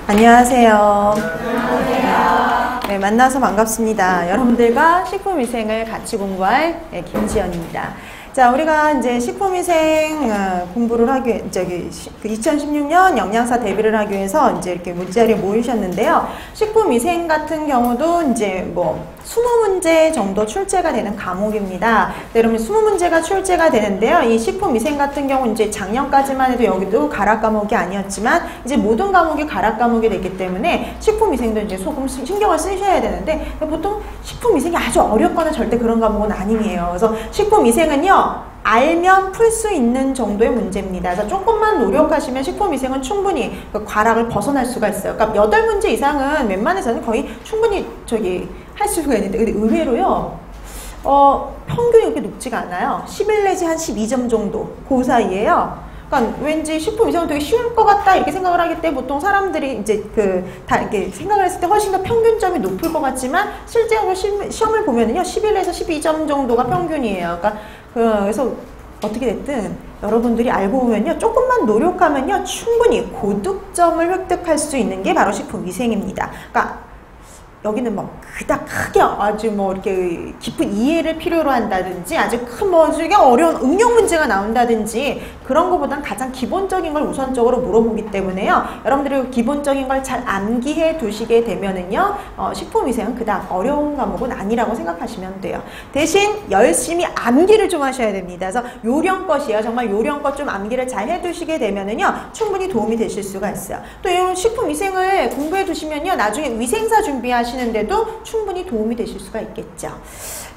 안녕하세요. 네, 만나서 반갑습니다. 여러분들과 식품위생을 같이 공부할 김지연입니다. 자, 우리가 이제 식품위생 공부를 하기 위해, 2016년 영양사 대비를 하기 위해서 이제 이렇게 문자리에 모이셨는데요. 식품위생 같은 경우도 이제 뭐 20문제 정도 출제가 되는 과목입니다. 네, 여러분 20문제가 출제가 되는데요. 이 식품위생 같은 경우 이제 작년까지만 해도 여기도 가락 과목이 아니었지만 이제 모든 과목이 가락 과목이 됐기 때문에 식품위생도 이제 조금 신경을 쓰셔야 되는데 보통 식품위생이 아주 어렵거나 절대 그런 과목은 아니에요. 그래서 식품위생은요. 알면 풀 수 있는 정도의 문제입니다. 그래서 조금만 노력하시면 식품위생은 충분히 그 과락을 벗어날 수가 있어요. 그러니까 8문제 이상은 웬만해서는 거의 충분히 할 수가 있는데 근데 의외로요. 평균이 그렇게 높지가 않아요. 11 내지 한 12점 정도 그 사이에요. 그러니까 왠지 식품위생은 되게 쉬울 것 같다 이렇게 생각을 하기 때문에 보통 사람들이 이제 다 이렇게 생각을 했을 때 훨씬 더 평균점이 높을 것 같지만 실제로 시험을 보면은요 11에서 12점 정도가 평균이에요. 그래서 어떻게 됐든 여러분들이 알고 보면요 조금만 노력하면요 충분히 고득점을 획득할 수 있는 게 바로 식품위생입니다. 그러니까 여기는 뭐 그닥 크게 아주 뭐 이렇게 깊은 이해를 필요로 한다든지 아주 큰 뭐 되게 어려운 응용 문제가 나온다든지 그런 것보단 가장 기본적인 걸 우선적으로 물어보기 때문에요. 여러분들이 기본적인 걸 잘 암기해 두시게 되면은요 식품위생은 그닥 어려운 과목은 아니라고 생각하시면 돼요. 대신 열심히 암기를 좀 하셔야 됩니다. 그래서 요령껏이에요. 정말 요령껏 좀 암기를 잘 해두시게 되면은요 충분히 도움이 되실 수가 있어요. 또 이 식품위생을 공부해 두시면요 나중에 위생사 준비하시는데도 충분히 도움이 되실 수가 있겠죠.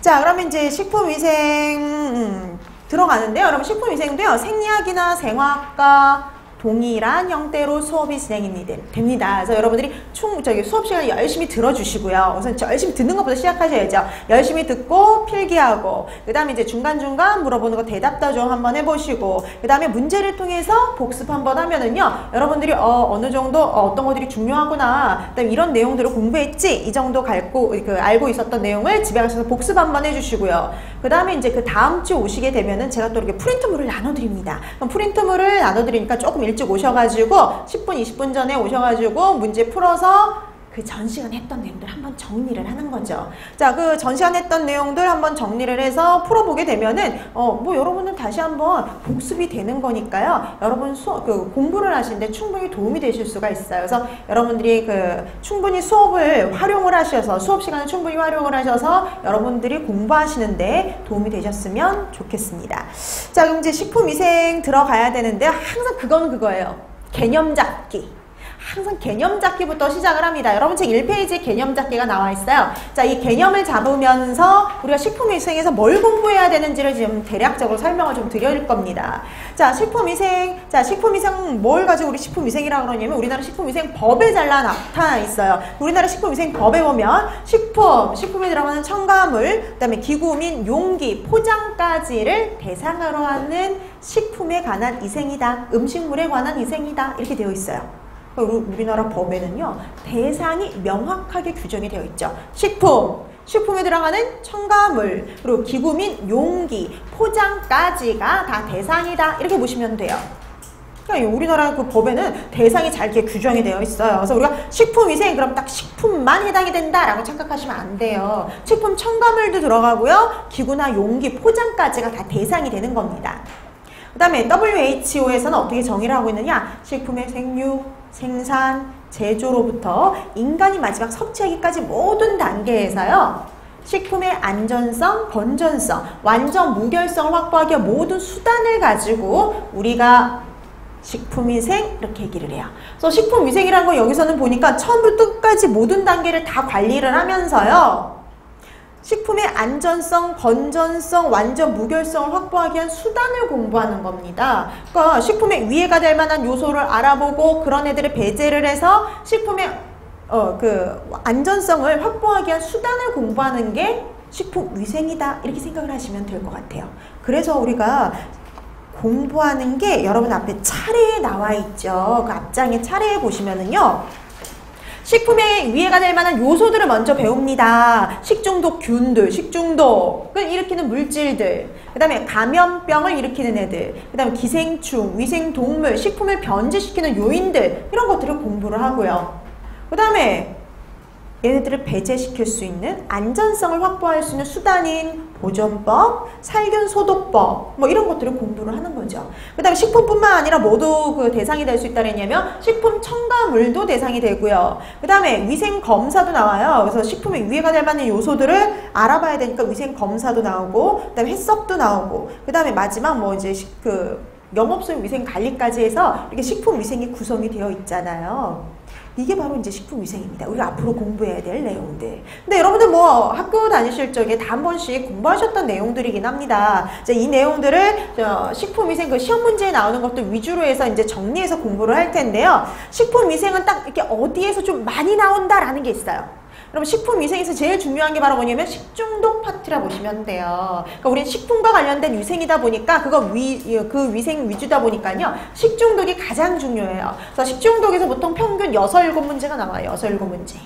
자, 그러면 이제 식품위생 들어가는데요. 여러분 식품위생도요. 생리학이나 생화학과 동일한 형태로 수업이 진행이 됩니다. 그래서 여러분들이 수업 시간에 열심히 들어주시고요. 우선 열심히 듣는 것부터 시작하셔야죠. 열심히 듣고 필기하고 그 다음에 이제 중간중간 물어보는 거 대답도 좀 한번 해보시고 그 다음에 문제를 통해서 복습 한번 하면은요 여러분들이 어느 정도 어떤 것들이 중요하구나 그다음에 이런 내용들을 공부했지 이 정도 알고 있었던 내용을 집에 가셔서 복습 한번 해주시고요. 그 다음에 이제 그 다음 주 오시게 되면은 제가 또 이렇게 프린트물을 나눠드립니다. 그럼 프린트물을 나눠드리니까 조금 일찍 오셔가지고 10분, 20분 전에 오셔가지고 문제 풀어서 그 전 시간 했던 내용들 한번 정리를 하는 거죠. 자, 그 전 시간 했던 내용들 한번 정리를 해서 풀어보게 되면은 뭐 여러분은 다시 한번 복습이 되는 거니까요. 여러분 공부를 하시는데 충분히 도움이 되실 수가 있어요. 그래서 여러분들이 충분히 수업을 활용을 하셔서 수업 시간을 충분히 활용을 하셔서 여러분들이 공부하시는데 도움이 되셨으면 좋겠습니다. 자, 그럼 이제 식품위생 들어가야 되는데 항상 그거예요. 개념 잡기. 항상 개념 잡기부터 시작을 합니다. 여러분 책 1페이지에 개념 잡기가 나와 있어요. 자, 이 개념을 잡으면서 우리가 식품위생에서 뭘 공부해야 되는지를 지금 대략적으로 설명을 좀 드릴 겁니다. 자, 식품위생 뭘 가지고 우리 식품위생이라고 그러냐면 우리나라 식품위생법에 잘 나타나 있어요. 우리나라 식품위생법에 보면 식품에 들어가는 첨가물, 그 다음에 기구 및 용기, 포장까지를 대상으로 하는 식품에 관한 위생이다. 음식물에 관한 위생이다. 이렇게 되어 있어요. 우리나라 법에는요 대상이 명확하게 규정이 되어 있죠. 식품에 들어가는 첨가물 그리고 기구 및 용기 포장까지가 다 대상이다 이렇게 보시면 돼요. 그러니까 우리나라 그 법에는 대상이 잘 이렇게 규정이 되어 있어요. 그래서 우리가 식품위생 그럼 딱 식품만 해당이 된다라고 착각하시면 안 돼요. 식품 첨가물도 들어가고요 기구나 용기 포장까지가 다 대상이 되는 겁니다. 그 다음에 WHO에서는 어떻게 정의를 하고 있느냐 식품의 생육, 생산, 제조로부터 인간이 마지막 섭취하기까지 모든 단계에서요 식품의 안전성, 건전성, 완전 무결성을 확보하기 위한 모든 수단을 가지고 우리가 식품위생 이렇게 얘기를 해요. 그래서 식품위생이라는 건 여기서는 보니까 처음부터 끝까지 모든 단계를 다 관리를 하면서요 식품의 안전성, 건전성, 완전 무결성을 확보하기 위한 수단을 공부하는 겁니다. 그러니까 식품에 위해가 될 만한 요소를 알아보고 그런 애들을 배제를 해서 식품의 안전성을 확보하기 위한 수단을 공부하는 게 식품위생이다. 이렇게 생각을 하시면 될 것 같아요. 그래서 우리가 공부하는 게 여러분 앞에 차례에 나와 있죠. 그 앞장에 차례에 보시면은요. 식품에 위해가 될 만한 요소들을 먼저 배웁니다. 식중독균들, 식중독을 일으키는 물질들, 그 다음에 감염병을 일으키는 애들, 그 다음에 기생충, 위생동물, 식품을 변질시키는 요인들 이런 것들을 공부를 하고요. 그 다음에 얘네들을 배제시킬 수 있는 안전성을 확보할 수 있는 수단인 보존법, 살균소독법 뭐 이런 것들을 공부를 하는 거죠. 그 다음에 식품뿐만 아니라 모두 그 대상이 될 수 있다냐면 식품 첨가물도 대상이 되고요. 그 다음에 위생검사도 나와요. 그래서 식품에 위해가 될 만한 요소들을 알아봐야 되니까 위생검사도 나오고 그 다음에 해썹도 나오고 그 다음에 마지막 뭐 이제 영업소용 위생관리까지 해서 이렇게 식품위생이 구성이 되어 있잖아요. 이게 바로 이제 식품위생입니다. 우리가 앞으로 공부해야 될 내용들. 근데 여러분들 뭐 학교 다니실 적에 다 한 번씩 공부하셨던 내용들이긴 합니다. 이제 이 내용들을 식품위생 그 시험 문제에 나오는 것들 위주로 해서 이제 정리해서 공부를 할 텐데요. 식품위생은 딱 이렇게 어디에서 좀 많이 나온다라는 게 있어요. 여러분 식품위생에서 제일 중요한 게 바로 뭐냐면 식중독 파트라 보시면 돼요. 그러니까 우리는 식품과 관련된 위생이다 보니까 그 위생 위주다 보니까요. 식중독이 가장 중요해요. 그래서 식중독에서 보통 평균 6, 7문제가 나와요. 6, 7문제.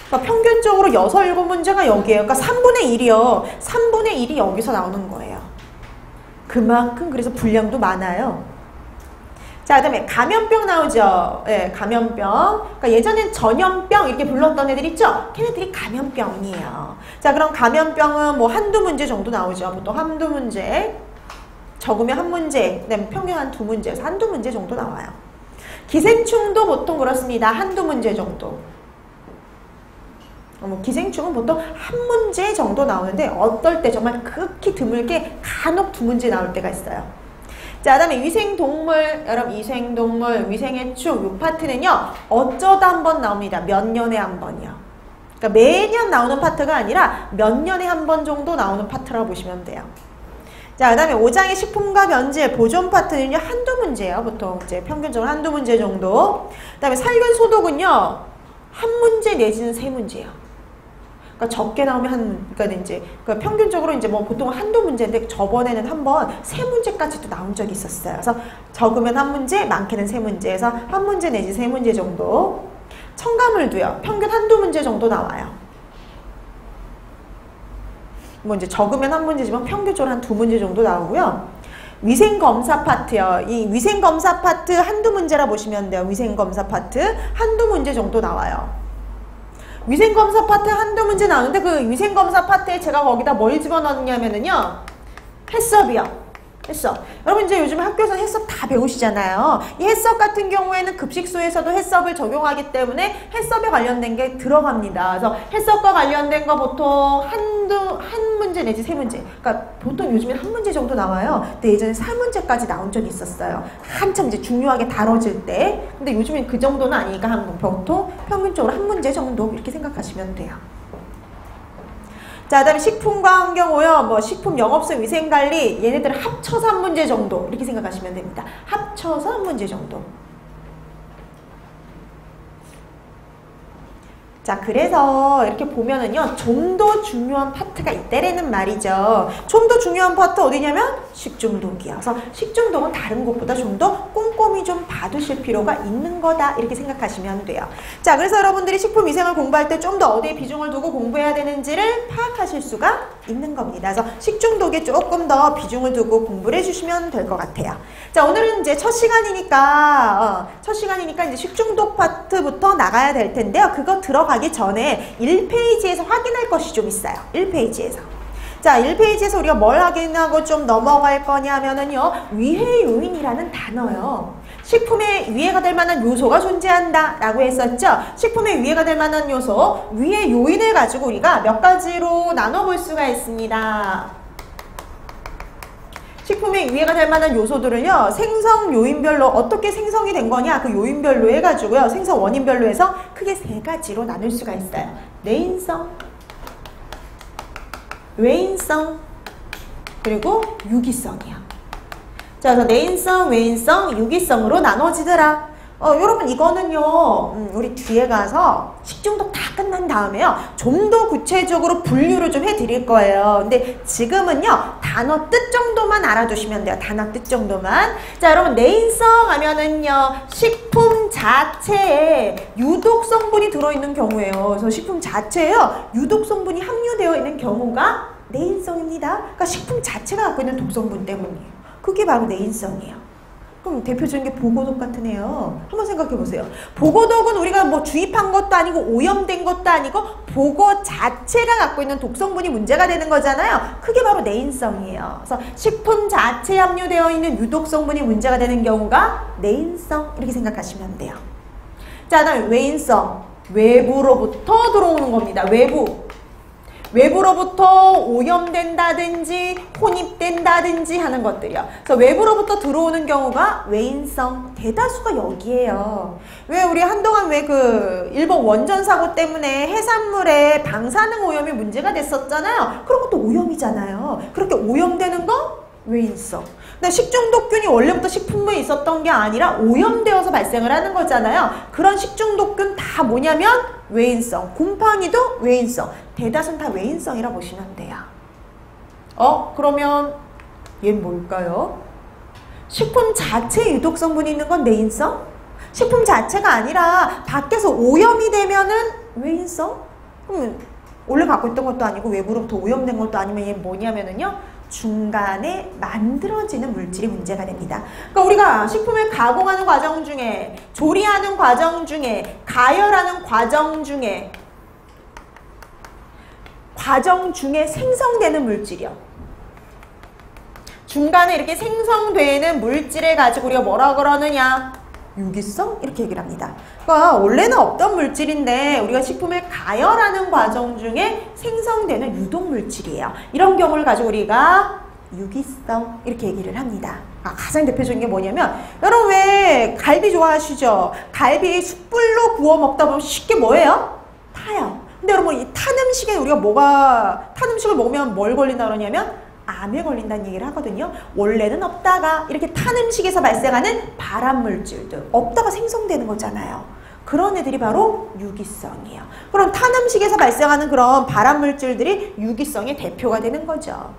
그러니까 평균적으로 6, 7문제가 여기에요. 그러니까 3분의 1이요. 3분의 1이 여기서 나오는 거예요. 그만큼 그래서 분량도 많아요. 자, 그 다음에 감염병 나오죠. 예, 감염병. 그러니까 예전엔 전염병 이렇게 불렀던 애들 있죠? 걔네들이 감염병이에요. 자, 그럼 감염병은 뭐 한두 문제 정도 나오죠. 보통 한두 문제. 적으면 한 문제. 그 다음에 평균 한 두 문제에서 한두 문제 정도 나와요. 기생충도 보통 그렇습니다. 한두 문제 정도. 기생충은 보통 한 문제 정도 나오는데 어떨 때 정말 극히 드물게 간혹 두 문제 나올 때가 있어요. 자, 그 다음에 위생동물, 여러분 위생동물, 위생해충 이 파트는요. 어쩌다 한 번 나옵니다. 몇 년에 한 번이요. 그러니까 매년 나오는 파트가 아니라 몇 년에 한 번 정도 나오는 파트라고 보시면 돼요. 자, 그 다음에 5장의 식품과 변질, 보존 파트는요. 한두 문제예요. 보통 이제 평균적으로 한두 문제 정도. 그 다음에 살균소독은요. 한 문제 내지는 세 문제예요. 그러니까 적게 나오면 그러니까 이제 평균적으로 이제 뭐 보통 한두 문제인데 저번에는 한번 세 문제까지도 나온 적이 있었어요. 그래서 적으면 한 문제, 많게는 세 문제에서 한 문제 내지 세 문제 정도. 첨가물도요. 평균 한두 문제 정도 나와요. 뭐 이제 적으면 한 문제지만 평균적으로 한 두 문제 정도 나오고요. 위생검사 파트요. 이 위생검사 파트 한두 문제라 보시면 돼요. 위생검사 파트 한두 문제 정도 나와요. 위생검사 파트 한두 문제 나오는데 그 위생검사 파트에 제가 거기다 뭘 집어넣냐면은요. 해썹이요. 해썹. 여러분 이제 요즘 학교에서 해썹 다 배우시잖아요. 이 해썹 같은 경우에는 급식소에서도 해썹을 적용하기 때문에 해썹에 관련된 게 들어갑니다. 그래서 해썹과 관련된 거 보통 한 문제 내지 세 문제. 그러니까 보통 요즘엔 한 문제 정도 나와요. 근데 예전에 4문제까지 나온 적이 있었어요. 한참 이제 중요하게 다뤄질 때. 근데 요즘엔 그 정도는 아니니까 보통 평균적으로 한 문제 정도 이렇게 생각하시면 돼요. 자, 그 다음에 식품과 환경오염, 뭐 식품 영업소 위생관리 얘네들 합쳐서 한 문제 정도 이렇게 생각하시면 됩니다. 합쳐서 한 문제 정도. 자, 그래서 이렇게 보면은요, 좀 더 중요한 파트가 있다라는 말이죠. 좀 더 중요한 파트 어디냐면 식중독이야. 그래서 식중독은 다른 것보다 좀 더 꼼꼼히 좀 봐두실 필요가 있는 거다. 이렇게 생각하시면 돼요. 자, 그래서 여러분들이 식품위생을 공부할 때 좀 더 어디에 비중을 두고 공부해야 되는지를 파악하실 수가 있는 겁니다. 그래서 식중독에 조금 더 비중을 두고 공부를 해주시면 될 것 같아요. 자, 오늘은 이제 첫 시간이니까 이제 식중독 파트부터 나가야 될 텐데요. 그거 들어가기 전에 1페이지에서 확인할 것이 좀 있어요. 1페이지에서. 자, 1페이지에서 우리가 뭘 확인하고 좀 넘어갈 거냐면은요. 위해 요인이라는 단어요. 식품에 위해가 될 만한 요소가 존재한다 라고 했었죠. 식품에 위해가 될 만한 요소, 위해 요인을 가지고 우리가 몇 가지로 나눠볼 수가 있습니다. 식품에 위해가 될 만한 요소들은요. 생성 요인별로 어떻게 생성이 된 거냐 그 요인별로 해가지고요. 생성 원인별로 해서 크게 세 가지로 나눌 수가 있어요. 내인성, 외인성, 그리고 유기성이요. 자, 그래서 내인성, 외인성, 유기성으로 나눠지더라. 여러분 이거는요. 우리 뒤에 가서 식중독 다 끝난 다음에요. 좀 더 구체적으로 분류를 좀 해드릴 거예요. 근데 지금은요. 단어 뜻 정도만 알아두시면 돼요. 단어 뜻 정도만. 자, 여러분 내인성 하면은요. 식품 자체에 유독 성분이 들어있는 경우예요. 그래서 식품 자체에요. 유독 성분이 함유되어 있는 경우가 내인성입니다. 그러니까 식품 자체가 갖고 있는 독성분 때문이에요. 그게 바로 내인성이에요. 그럼 대표적인 게 보고독 같은 애요. 한번 생각해 보세요. 보고독은 우리가 뭐 주입한 것도 아니고 오염된 것도 아니고 보고 자체가 갖고 있는 독성분이 문제가 되는 거잖아요. 그게 바로 내인성이에요. 그래서 식품 자체에 함유되어 있는 유독성분이 문제가 되는 경우가 내인성 이렇게 생각하시면 돼요. 자, 다음 외인성. 외부로부터 들어오는 겁니다. 외부로부터 오염된다든지 혼입된다든지 하는 것들이요. 그래서 외부로부터 들어오는 경우가 외인성. 대다수가 여기에요. 왜 우리 한동안 왜 그 일본 원전 사고 때문에 해산물에 방사능 오염이 문제가 됐었잖아요. 그런 것도 오염이잖아요. 그렇게 오염되는 거 외인성. 근데 식중독균이 원래부터 식품부에 있었던 게 아니라 오염되어서 발생을 하는 거잖아요. 그런 식중독균 다 뭐냐면 외인성. 곰팡이도 외인성. 대다수는 다 외인성이라 보시면 돼요. 그러면 얘는 뭘까요? 식품 자체에 유독성분이 있는 건 내인성? 식품 자체가 아니라 밖에서 오염이 되면은 외인성? 그러면 원래 갖고 있던 것도 아니고 외부로부터 오염된 것도 아니면 얘는 뭐냐면은요. 중간에 만들어지는 물질이 문제가 됩니다. 그러니까 우리가 식품을 가공하는 과정 중에, 조리하는 과정 중에, 가열하는 과정 중에 생성되는 물질이요. 중간에 이렇게 생성되는 물질을 가지고 우리가 뭐라 그러느냐? 유기성? 이렇게 얘기를 합니다. 그러니까 원래는 없던 물질인데 우리가 식품을 가열하는 과정 중에 생성되는 유독물질이에요. 이런 경우를 가지고 우리가 유기성 이렇게 얘기를 합니다. 가장 대표적인 게 뭐냐면 여러분 왜 갈비 좋아하시죠? 갈비 숯불로 구워 먹다 보면 쉽게 뭐예요? 타요. 근데 여러분 이 탄 음식에 우리가 탄 음식을 먹으면 뭘 걸린다 그러냐면 암에 걸린다는 얘기를 하거든요. 원래는 없다가 이렇게 탄 음식에서 발생하는 발암물질들 없다가 생성되는 거잖아요. 그런 애들이 바로 유기성이에요. 그럼 탄 음식에서 발생하는 그런 발암물질들이 유기성의 대표가 되는 거죠.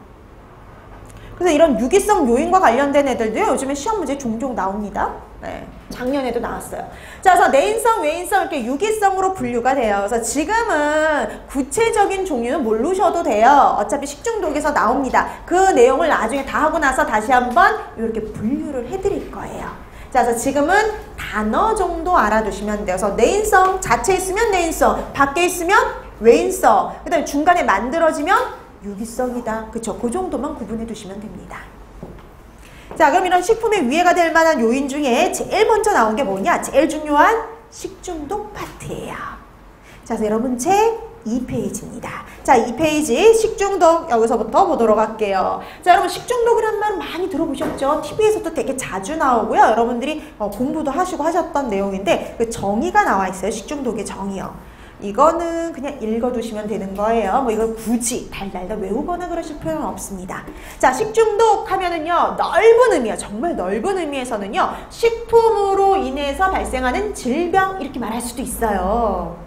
그래서 이런 유기성 요인과 관련된 애들도요. 요즘에 시험 문제 종종 나옵니다. 네, 작년에도 나왔어요. 자, 그래서 내인성, 외인성 이렇게 유기성으로 분류가 돼요. 그래서 지금은 구체적인 종류는 모르셔도 돼요. 어차피 식중독에서 나옵니다. 그 내용을 나중에 다 하고 나서 다시 한번 이렇게 분류를 해드릴 거예요. 자, 그래서 지금은 단어 정도 알아두시면 돼요. 그래서 내인성 자체에 있으면 내인성, 밖에 있으면 외인성, 그 다음에 중간에 만들어지면 유기성이다. 그쵸? 그 정도만 구분해 두시면 됩니다. 자, 그럼 이런 식품에 위해가 될 만한 요인 중에 제일 먼저 나온 게 뭐냐? 제일 중요한 식중독 파트예요. 자, 그래서 여러분 책 2페이지입니다. 자, 2페이지 식중독 여기서부터 보도록 할게요. 자, 여러분 식중독이라는 말 많이 들어보셨죠? TV에서도 되게 자주 나오고요. 여러분들이 공부도 하시고 하셨던 내용인데 그 정의가 나와 있어요. 식중독의 정의요. 이거는 그냥 읽어두시면 되는 거예요. 뭐 이걸 굳이 달달달 외우거나 그러실 필요는 없습니다. 자, 식중독 하면은요, 넓은 의미요. 정말 넓은 의미에서는요, 식품으로 인해서 발생하는 질병 이렇게 말할 수도 있어요.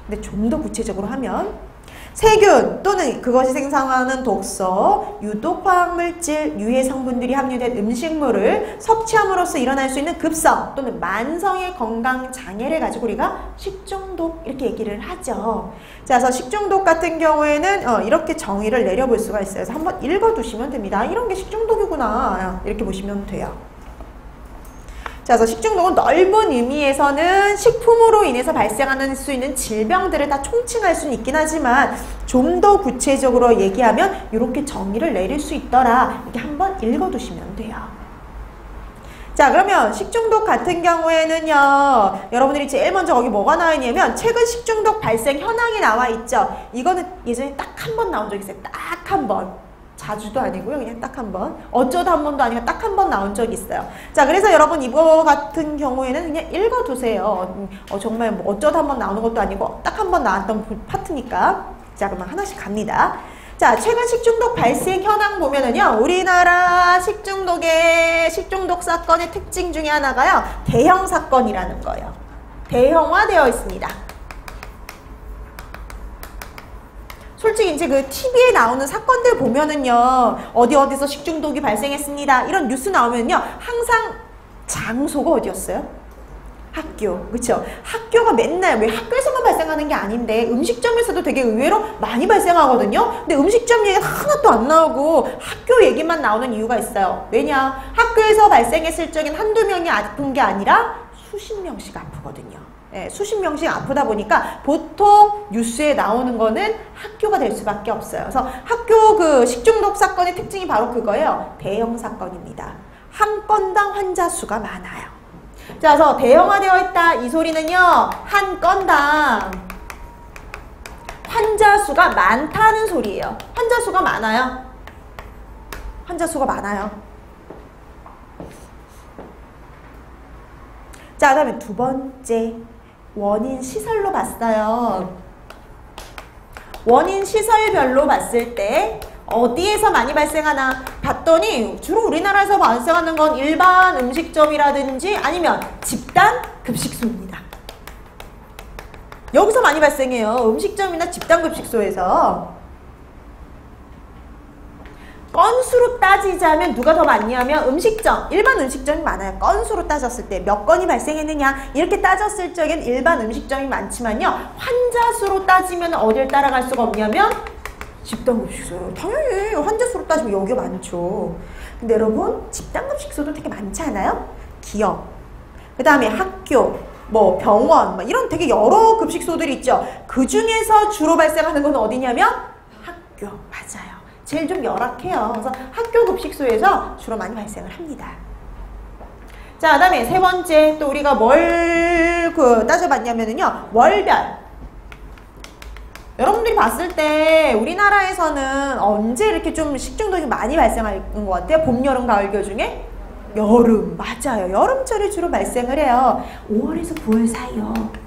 근데 좀 더 구체적으로 하면 세균 또는 그것이 생성하는 독소, 유독 화학물질, 유해 성분들이 함유된 음식물을 섭취함으로써 일어날 수 있는 급성 또는 만성의 건강 장애를 가지고 우리가 식중독 이렇게 얘기를 하죠. 자, 그래서 식중독 같은 경우에는 이렇게 정의를 내려볼 수가 있어요. 그래서 한번 읽어두시면 됩니다. 이런 게 식중독이구나 이렇게 보시면 돼요. 자, 그래서 식중독은 넓은 의미에서는 식품으로 인해서 발생하는 수 있는 질병들을 다 총칭할 수는 있긴 하지만 좀 더 구체적으로 얘기하면 이렇게 정의를 내릴 수 있더라. 이렇게 한번 읽어두시면 돼요. 자, 그러면 식중독 같은 경우에는요, 여러분들이 제일 먼저 거기 뭐가 나와 있냐면 최근 식중독 발생 현황이 나와 있죠. 이거는 예전에 딱 한 번 나온 적이 있어요. 딱 한 번. 자주도 아니고요. 그냥 딱 한 번. 어쩌다 한 번도 아니고 딱 한 번 나온 적이 있어요. 자, 그래서 여러분 이거 같은 경우에는 그냥 읽어두세요. 정말 뭐 어쩌다 한 번 나오는 것도 아니고 딱 한 번 나왔던 파트니까. 자, 그러면 하나씩 갑니다. 자, 최근 식중독 발생 현황 보면은요, 우리나라 식중독 사건의 특징 중에 하나가요, 대형 사건이라는 거예요. 대형화되어 있습니다. 솔직히 이제 그 TV에 나오는 사건들 보면은요, 어디서 식중독이 발생했습니다. 이런 뉴스 나오면요, 항상 장소가 어디였어요? 학교. 그쵸? 학교가 맨날 왜 학교에서만 발생하는 게 아닌데 음식점에서도 되게 의외로 많이 발생하거든요. 근데 음식점 얘기가 하나도 안 나오고 학교 얘기만 나오는 이유가 있어요. 왜냐? 학교에서 발생했을 적엔 한두 명이 아픈 게 아니라 수십 명씩 아프거든요. 예, 수십 명씩 아프다 보니까 보통 뉴스에 나오는 거는 학교가 될 수밖에 없어요. 그래서 학교 그 식중독 사건의 특징이 바로 그거예요. 대형 사건입니다. 한 건당 환자 수가 많아요. 자, 그래서 대형화되어 있다. 이 소리는요, 한 건당 환자 수가 많다는 소리예요. 환자 수가 많아요. 환자 수가 많아요. 자, 그 다음에 두 번째. 원인 시설로 봤어요. 원인 시설별로 봤을 때 어디에서 많이 발생하나 봤더니 주로 우리나라에서 발생하는 건 일반 음식점이라든지 아니면 집단 급식소입니다. 여기서 많이 발생해요. 음식점이나 집단 급식소에서. 건수로 따지자면 누가 더 많냐면 음식점, 일반 음식점이 많아요. 건수로 따졌을 때 몇 건이 발생했느냐 이렇게 따졌을 적엔 일반 음식점이 많지만요. 환자 수로 따지면 어딜 따라갈 수가 없냐면 집단급식소요. 당연히 환자 수로 따지면 여기가 많죠. 근데 여러분 집단급식소도 되게 많지 않아요? 기업, 그 다음에 학교, 뭐 병원 뭐 이런 되게 여러 급식소들이 있죠. 그 중에서 주로 발생하는 건 어디냐면 학교. 맞아요. 제일 좀 열악해요. 그래서 학교 급식소에서 주로 많이 발생을 합니다. 자, 그 다음에 세 번째 또 우리가 뭘 따져봤냐면요. 월별. 여러분들이 봤을 때 우리나라에서는 언제 이렇게 좀 식중독이 많이 발생하는 것 같아요? 봄, 여름, 가을, 겨울 중에? 여름. 맞아요. 여름철에 주로 발생을 해요. 5월에서 9월 사이요.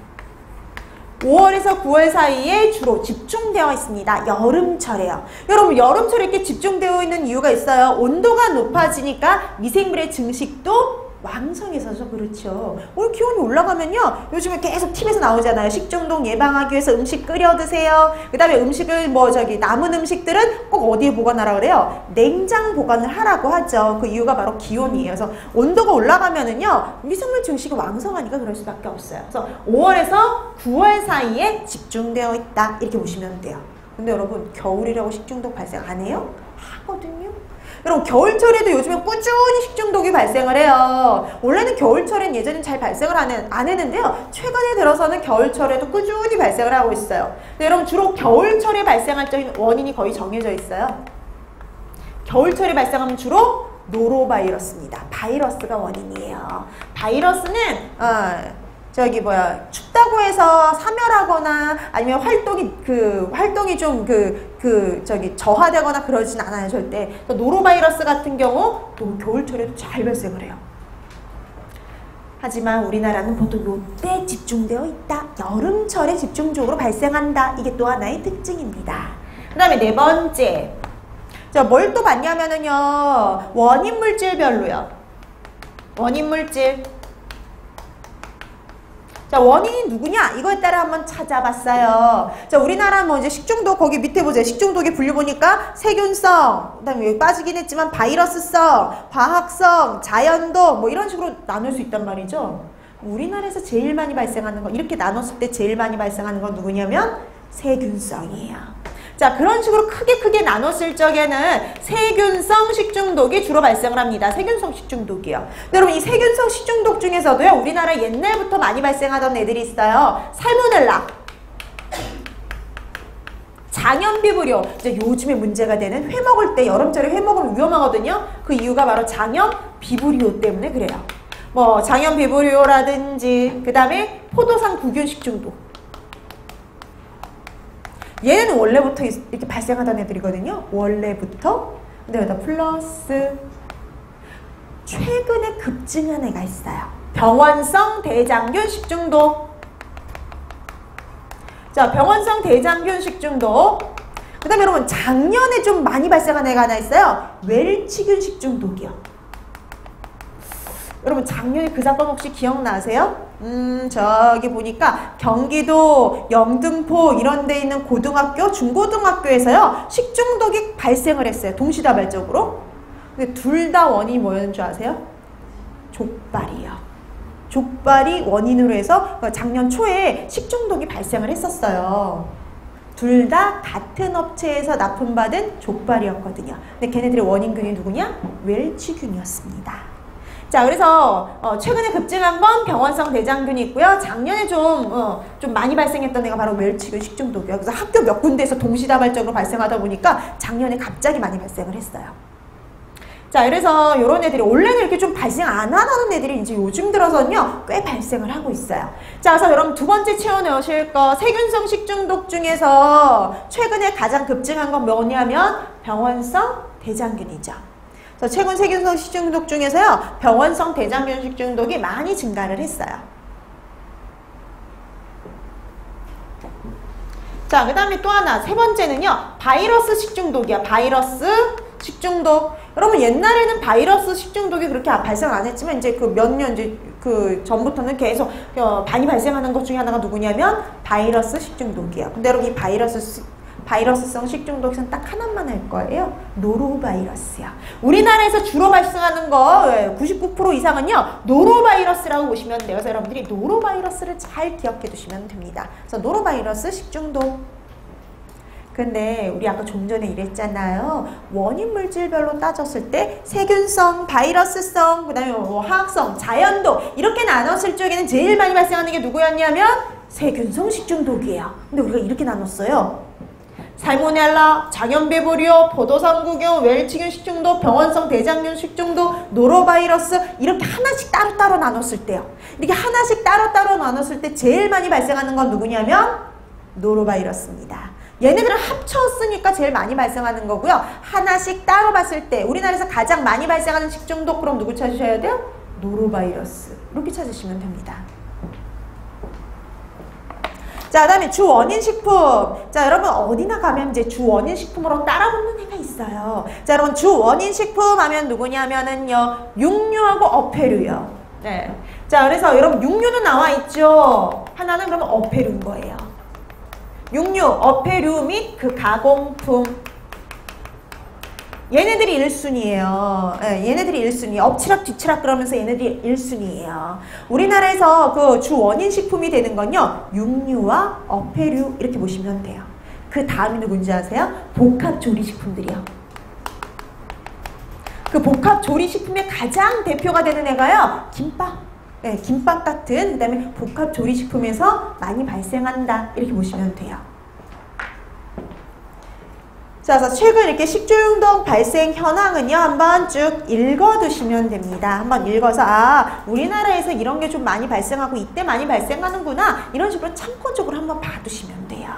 5월에서 9월 사이에 주로 집중되어 있습니다. 여름철에요. 여러분 여름철에 이렇게 집중되어 있는 이유가 있어요. 온도가 높아지니까 미생물의 증식도 왕성해져서 그렇죠. 오늘 기온이 올라가면요. 요즘에 계속 TV에서 나오잖아요. 식중독 예방하기 위해서 음식 끓여 드세요. 그 다음에 음식을 남은 음식들은 꼭 어디에 보관하라 그래요? 냉장 보관을 하라고 하죠. 그 이유가 바로 기온이에요. 그래서 온도가 올라가면은요. 미생물 증식이 왕성하니까 그럴 수밖에 없어요. 그래서 5월에서 9월 사이에 집중되어 있다. 이렇게 보시면 돼요. 근데 여러분 겨울이라고 식중독 발생 안 해요? 하거든요. 여러분 겨울철에도 요즘에 꾸준히 식중독이 발생을 해요. 원래는 겨울철엔 예전엔 잘 발생을 안 했는데요. 최근에 들어서는 겨울철에도 꾸준히 발생을 하고 있어요. 근데 여러분 주로 겨울철에 발생할 적인 원인이 거의 정해져 있어요. 겨울철에 발생하면 주로 노로바이러스입니다. 바이러스가 원인이에요. 바이러스는 춥다고 해서 사멸하거나 아니면 활동이 좀 저하되거나 그러진 않아요, 절대. 노로바이러스 같은 경우 또 겨울철에도 잘 발생을 해요. 하지만 우리나라는 보통 요때 집중되어 있다. 여름철에 집중적으로 발생한다. 이게 또 하나의 특징입니다. 그 다음에 네 번째. 자, 뭘 또 봤냐면은요, 원인 물질별로요. 원인 물질. 자, 원인이 누구냐? 이거에 따라 한번 찾아봤어요. 자, 우리나라 이제 식중독, 거기 밑에 보세요. 식중독의 분류 보니까 세균성, 그 다음에 여기 빠지긴 했지만 바이러스성, 과학성, 자연독, 뭐 이런 식으로 나눌 수 있단 말이죠. 우리나라에서 제일 많이 발생하는 거, 이렇게 나눴을 때 제일 많이 발생하는 건 누구냐면 세균성이에요. 자, 그런 식으로 크게 나눴을 적에는 세균성 식중독이 주로 발생을 합니다. 세균성 식중독이요. 근데 여러분 이 세균성 식중독 중에서도요, 우리나라 옛날부터 많이 발생하던 애들이 있어요. 살모넬라, 장염비브리오. 이제 요즘에 문제가 되는 회 먹을 때, 여름철에 회 먹으면 위험하거든요. 그 이유가 바로 장염비브리오 때문에 그래요. 뭐 장염비브리오라든지 그 다음에 포도상 구균 식중독. 얘는 원래부터 이렇게 발생하던 애들이거든요. 원래부터. 근데 여기다 플러스 최근에 급증한 애가 있어요. 병원성 대장균 식중독. 자, 병원성 대장균 식중독. 그 다음에 여러분 작년에 좀 많이 발생한 애가 하나 있어요. 웰치균 식중독이요. 여러분 작년에 그 사건 혹시 기억나세요? 저기 보니까 경기도 영등포 이런 데 있는 고등학교, 중고등학교에서요 식중독이 발생을 했어요. 동시다발적으로. 근데 둘 다 원인이 뭐였는 줄 아세요? 족발이요. 족발이 원인으로 해서 작년 초에 식중독이 발생을 했었어요. 둘 다 같은 업체에서 납품받은 족발이었거든요. 근데 걔네들의 원인균이 누구냐? 웰치균이었습니다. 자, 그래서 최근에 급증한 건 병원성 대장균이 있고요. 작년에 좀 많이 발생했던 애가 바로 웰치균 식중독이에요. 그래서 학교 몇 군데에서 동시다발적으로 발생하다 보니까 작년에 갑자기 많이 발생을 했어요. 자, 그래서 이런 애들이 원래는 이렇게 좀 발생 안 하는 애들이 이제 요즘 들어서는요 꽤 발생을 하고 있어요. 자, 그래서 여러분 두 번째 채워넣으실 거 세균성 식중독 중에서 최근에 가장 급증한 건 뭐냐면 병원성 대장균이죠. 그래서 최근 세균성 식중독 중에서요 병원성 대장균 식중독이 많이 증가를 했어요. 자, 그 다음에 또 하나 세 번째는요 바이러스 식중독이야. 바이러스 식중독. 여러분 옛날에는 바이러스 식중독이 그렇게 발생 안 했지만 이제 그 몇 년 이제 그 전부터는 계속 많이 발생하는 것 중에 하나가 누구냐면 바이러스 식중독이에요. 근데 여러분 이 바이러스성 식중독은 딱 하나만 할 거예요. 노로바이러스야. 우리나라에서 주로 발생하는 거 99% 이상은요 노로바이러스라고 보시면 돼요. 그래서 여러분들이 노로바이러스를 잘 기억해 두시면 됩니다. 그래서 노로바이러스 식중독. 근데 우리 아까 좀 전에 이랬잖아요. 원인 물질별로 따졌을 때 세균성, 바이러스성, 그 다음에 화학성, 자연독 이렇게 나눴을 적에는 제일 많이 발생하는 게 누구였냐면 세균성 식중독이에요. 근데 우리가 이렇게 나눴어요. 살모넬라, 장염배부류, 포도상구균, 웰치균 식중독, 병원성 대장균 식중독, 노로바이러스 이렇게 하나씩 따로따로 나눴을 때요. 이렇게 하나씩 따로따로 나눴을 때 제일 많이 발생하는 건 누구냐면 노로바이러스입니다. 얘네들은 합쳤으니까 제일 많이 발생하는 거고요. 하나씩 따로 봤을 때 우리나라에서 가장 많이 발생하는 식중독 그럼 누구 찾으셔야 돼요? 노로바이러스. 이렇게 찾으시면 됩니다. 자, 그 다음에 주원인 식품. 자, 여러분 어디나 가면 이제 주원인 식품으로 따라붙는 애가 있어요. 자, 여러분 주원인 식품 하면 누구냐면은요 육류하고 어패류요. 네. 자, 그래서 여러분 육류는 나와 있죠. 하나는 그러면 어패류인 거예요. 육류, 어패류 및 그 가공품. 얘네들이 1순위예요. 네, 얘네들이 1순위. 엎치락 뒤치락 그러면서 얘네들이 1순위예요. 우리나라에서 그 주 원인 식품이 되는 건요. 육류와 어패류 이렇게 보시면 돼요. 그 다음이 누군지 아세요? 복합 조리식품들이요. 그 복합 조리식품의 가장 대표가 되는 애가요. 김밥. 네, 김밥 같은 그 다음에 복합 조리식품에서 많이 발생한다. 이렇게 보시면 돼요. 자, 그래서 최근 이렇게 식중독 발생 현황은요, 한번 쭉 읽어두시면 됩니다. 한번 읽어서, 아, 우리나라에서 이런 게 좀 많이 발생하고 이때 많이 발생하는구나. 이런 식으로 참고적으로 한번 봐두시면 돼요.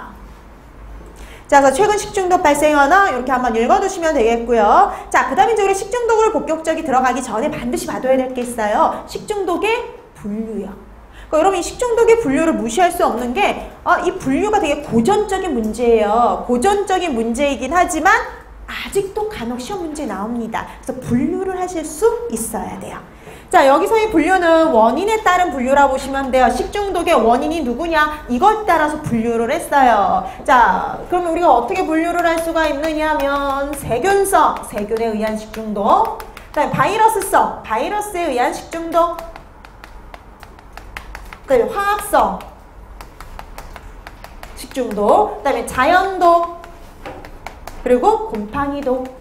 자, 그래서 최근 식중독 발생 현황 이렇게 한번 읽어두시면 되겠고요. 자, 그 다음에 이제 우리 식중독으로 본격적이 들어가기 전에 반드시 봐둬야 될 게 있어요. 식중독의 분류요. 그러니까 여러분 이 식중독의 분류를 무시할 수 없는 게 이 분류가 되게 고전적인 문제예요. 고전적인 문제이긴 하지만 아직도 간혹 시험 문제에 나옵니다. 그래서 분류를 하실 수 있어야 돼요. 자, 여기서의 분류는 원인에 따른 분류라고 보시면 돼요. 식중독의 원인이 누구냐? 이것 따라서 분류를 했어요. 자, 그러면 우리가 어떻게 분류를 할 수가 있느냐면 세균성, 세균에 의한 식중독, 그다음에 바이러스성, 바이러스에 의한 식중독, 그다음에 화학성 식중독, 그다음에 자연독, 그리고 곰팡이독.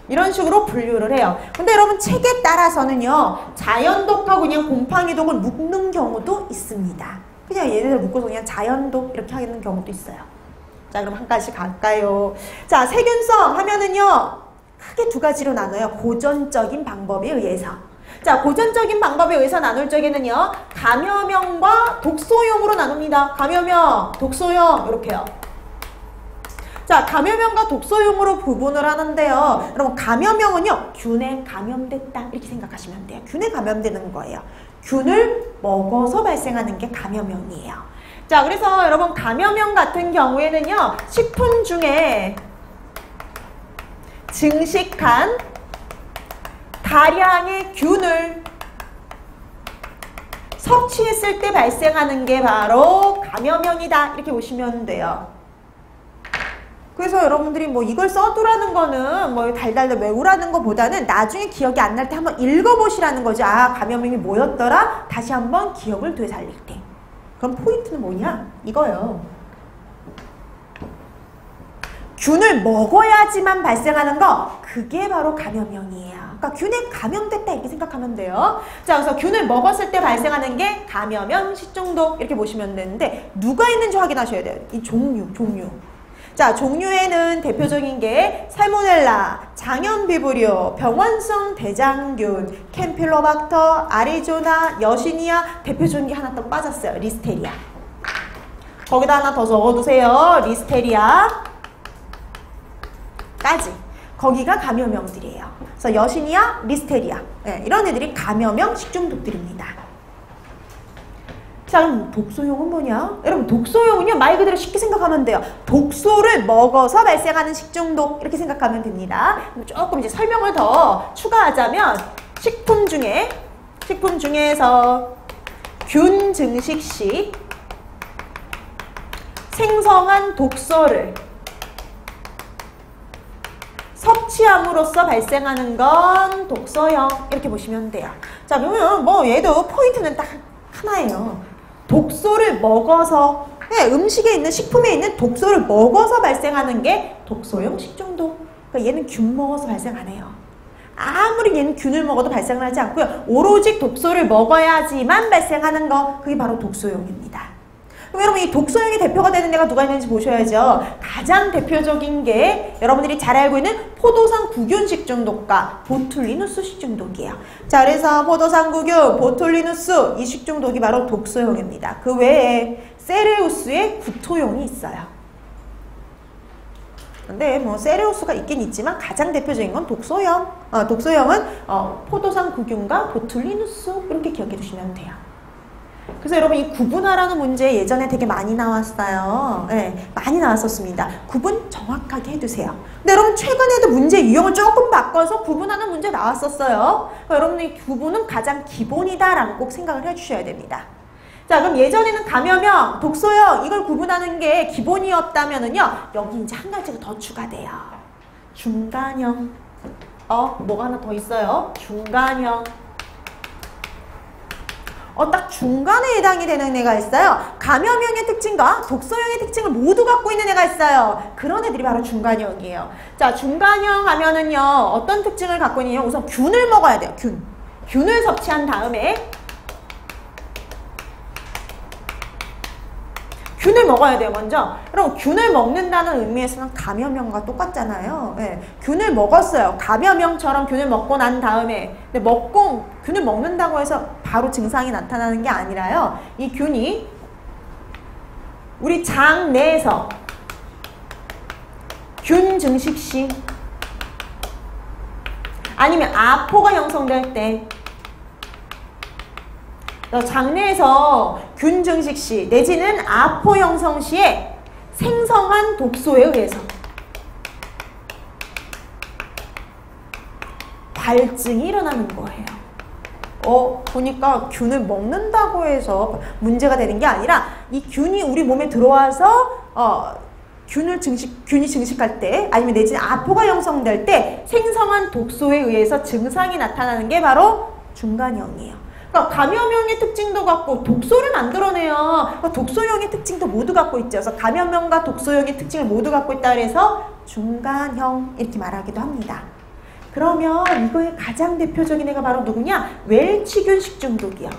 이런 식으로 분류를 해요. 근데 여러분 책에 따라서는요, 자연독하고 그냥 곰팡이독을 묶는 경우도 있습니다. 그냥 얘네들 묶어서 그냥 자연독 이렇게 하는 경우도 있어요. 자, 그럼 한 가지 갈까요? 자, 세균성 하면은요, 크게 두 가지로 나눠요. 고전적인 방법에 의해서. 자, 고전적인 방법에 의해서 나눌 적에는요, 감염형과 독소형으로 나눕니다. 감염형, 독소형, 이렇게요. 자, 감염형과 독소형으로 구분을 하는데요. 여러분, 감염형은요, 균에 감염됐다. 이렇게 생각하시면 돼요. 균에 감염되는 거예요. 균을 먹어서 발생하는 게 감염형이에요. 자, 그래서 여러분, 감염형 같은 경우에는요, 식품 중에 증식한 다량의 균을 섭취했을 때 발생하는 게 바로 감염형이다. 이렇게 보시면 돼요. 그래서 여러분들이 뭐 이걸 써두라는 거는 뭐 달달달 외우라는 것보다는 나중에 기억이 안 날 때 한번 읽어보시라는 거죠. 아, 감염명이 뭐였더라? 다시 한번 기억을 되살릴 때. 그럼 포인트는 뭐냐? 이거요. 균을 먹어야지만 발생하는 거, 그게 바로 감염명이에요. 그러니까 균에 감염됐다 이렇게 생각하면 돼요. 자, 그래서 균을 먹었을 때 발생하는 게 감염형 식중독 이렇게 보시면 되는데 누가 있는지 확인하셔야 돼요. 이 종류. 자, 종류에는 대표적인 게 살모넬라, 장염비브리오, 병원성 대장균, 캠필로박터, 아리조나, 여시니아, 대표적인 게 하나 또 빠졌어요. 리스테리아. 거기다 하나 더 적어두세요. 리스테리아 까지. 거기가 감염형들이에요. 그래서 여시니아, 리스테리아, 네, 이런 애들이 감염형 식중독들입니다. 자, 그럼 독소용은 뭐냐? 여러분, 독소용은요, 말 그대로 쉽게 생각하면 돼요. 독소를 먹어서 발생하는 식중독, 이렇게 생각하면 됩니다. 조금 이제 설명을 더 추가하자면, 식품 중에서 균 증식 시 생성한 독소를 섭취함으로써 발생하는 건 독소형, 이렇게 보시면 돼요. 자, 그러면 뭐 얘도 포인트는 딱 하나예요. 독소를 먹어서, 음식에 있는, 식품에 있는 독소를 먹어서 발생하는 게 독소형 식중독. 그러니까 얘는 균 먹어서 발생 안 해요. 아무리 얘는 균을 먹어도 발생을 하지 않고요. 오로지 독소를 먹어야지만 발생하는 거, 그게 바로 독소형입니다. 그럼 여러분, 이 독소형의 대표가 되는 애가 누가 있는지 보셔야죠. 가장 대표적인 게 여러분들이 잘 알고 있는 포도상 구균 식중독과 보툴리누스 식중독이에요. 자, 그래서 포도상 구균, 보툴리누스, 이 식중독이 바로 독소형입니다. 그 외에 세레우스의 구토용이 있어요. 근데 뭐 세레우스가 있긴 있지만 가장 대표적인 건 독소형. 독소형은 포도상 구균과 보툴리누스, 이렇게 기억해 두시면 돼요. 그래서 여러분, 이 구분하라는 문제 예전에 되게 많이 나왔어요. 네, 많이 나왔었습니다. 구분 정확하게 해두세요. 근데 여러분, 최근에도 문제 유형을 조금 바꿔서 구분하는 문제 나왔었어요. 그러니까 여러분, 이 구분은 가장 기본이다라고 꼭 생각을 해주셔야 됩니다. 자, 그럼 예전에는 감염형, 독소형, 이걸 구분하는 게 기본이었다면은요, 여기 이제 한 가지가 더 추가돼요. 중간형. 뭐가 하나 더 있어요? 중간형. 딱 중간에 해당이 되는 애가 있어요. 감염형의 특징과 독소형의 특징을 모두 갖고 있는 애가 있어요. 그런 애들이 바로 중간형이에요. 자, 중간형 하면은요, 어떤 특징을 갖고 있느냐? 우선 균을 먹어야 돼요. 균을 섭취한 다음에 균을 먹어야 돼요, 먼저. 여러분, 균을 먹는다는 의미에서는 감염형과 똑같잖아요. 네, 균을 먹었어요. 감염형처럼 균을 먹고 난 다음에. 근데 균을 먹는다고 해서 바로 증상이 나타나는 게 아니라요. 이 균이 우리 장 내에서 균 증식 시 아니면 아포가 형성될 때, 장내에서 균 증식 시 내지는 아포 형성 시에 생성한 독소에 의해서 발증이 일어나는 거예요. 보니까 균을 먹는다고 해서 문제가 되는 게 아니라 이 균이 우리 몸에 들어와서 균이 증식할 때 아니면 내지는 아포가 형성될 때 생성한 독소에 의해서 증상이 나타나는 게 바로 중간형이에요. 그러니까 감염형의 특징도 갖고 독소를 만들어내요. 그러니까 독소형의 특징도 모두 갖고 있죠. 그래서 감염형과 독소형의 특징을 모두 갖고 있다 그래서 중간형 이렇게 말하기도 합니다. 그러면 이거의 가장 대표적인 애가 바로 누구냐? 웰치균 식중독이요.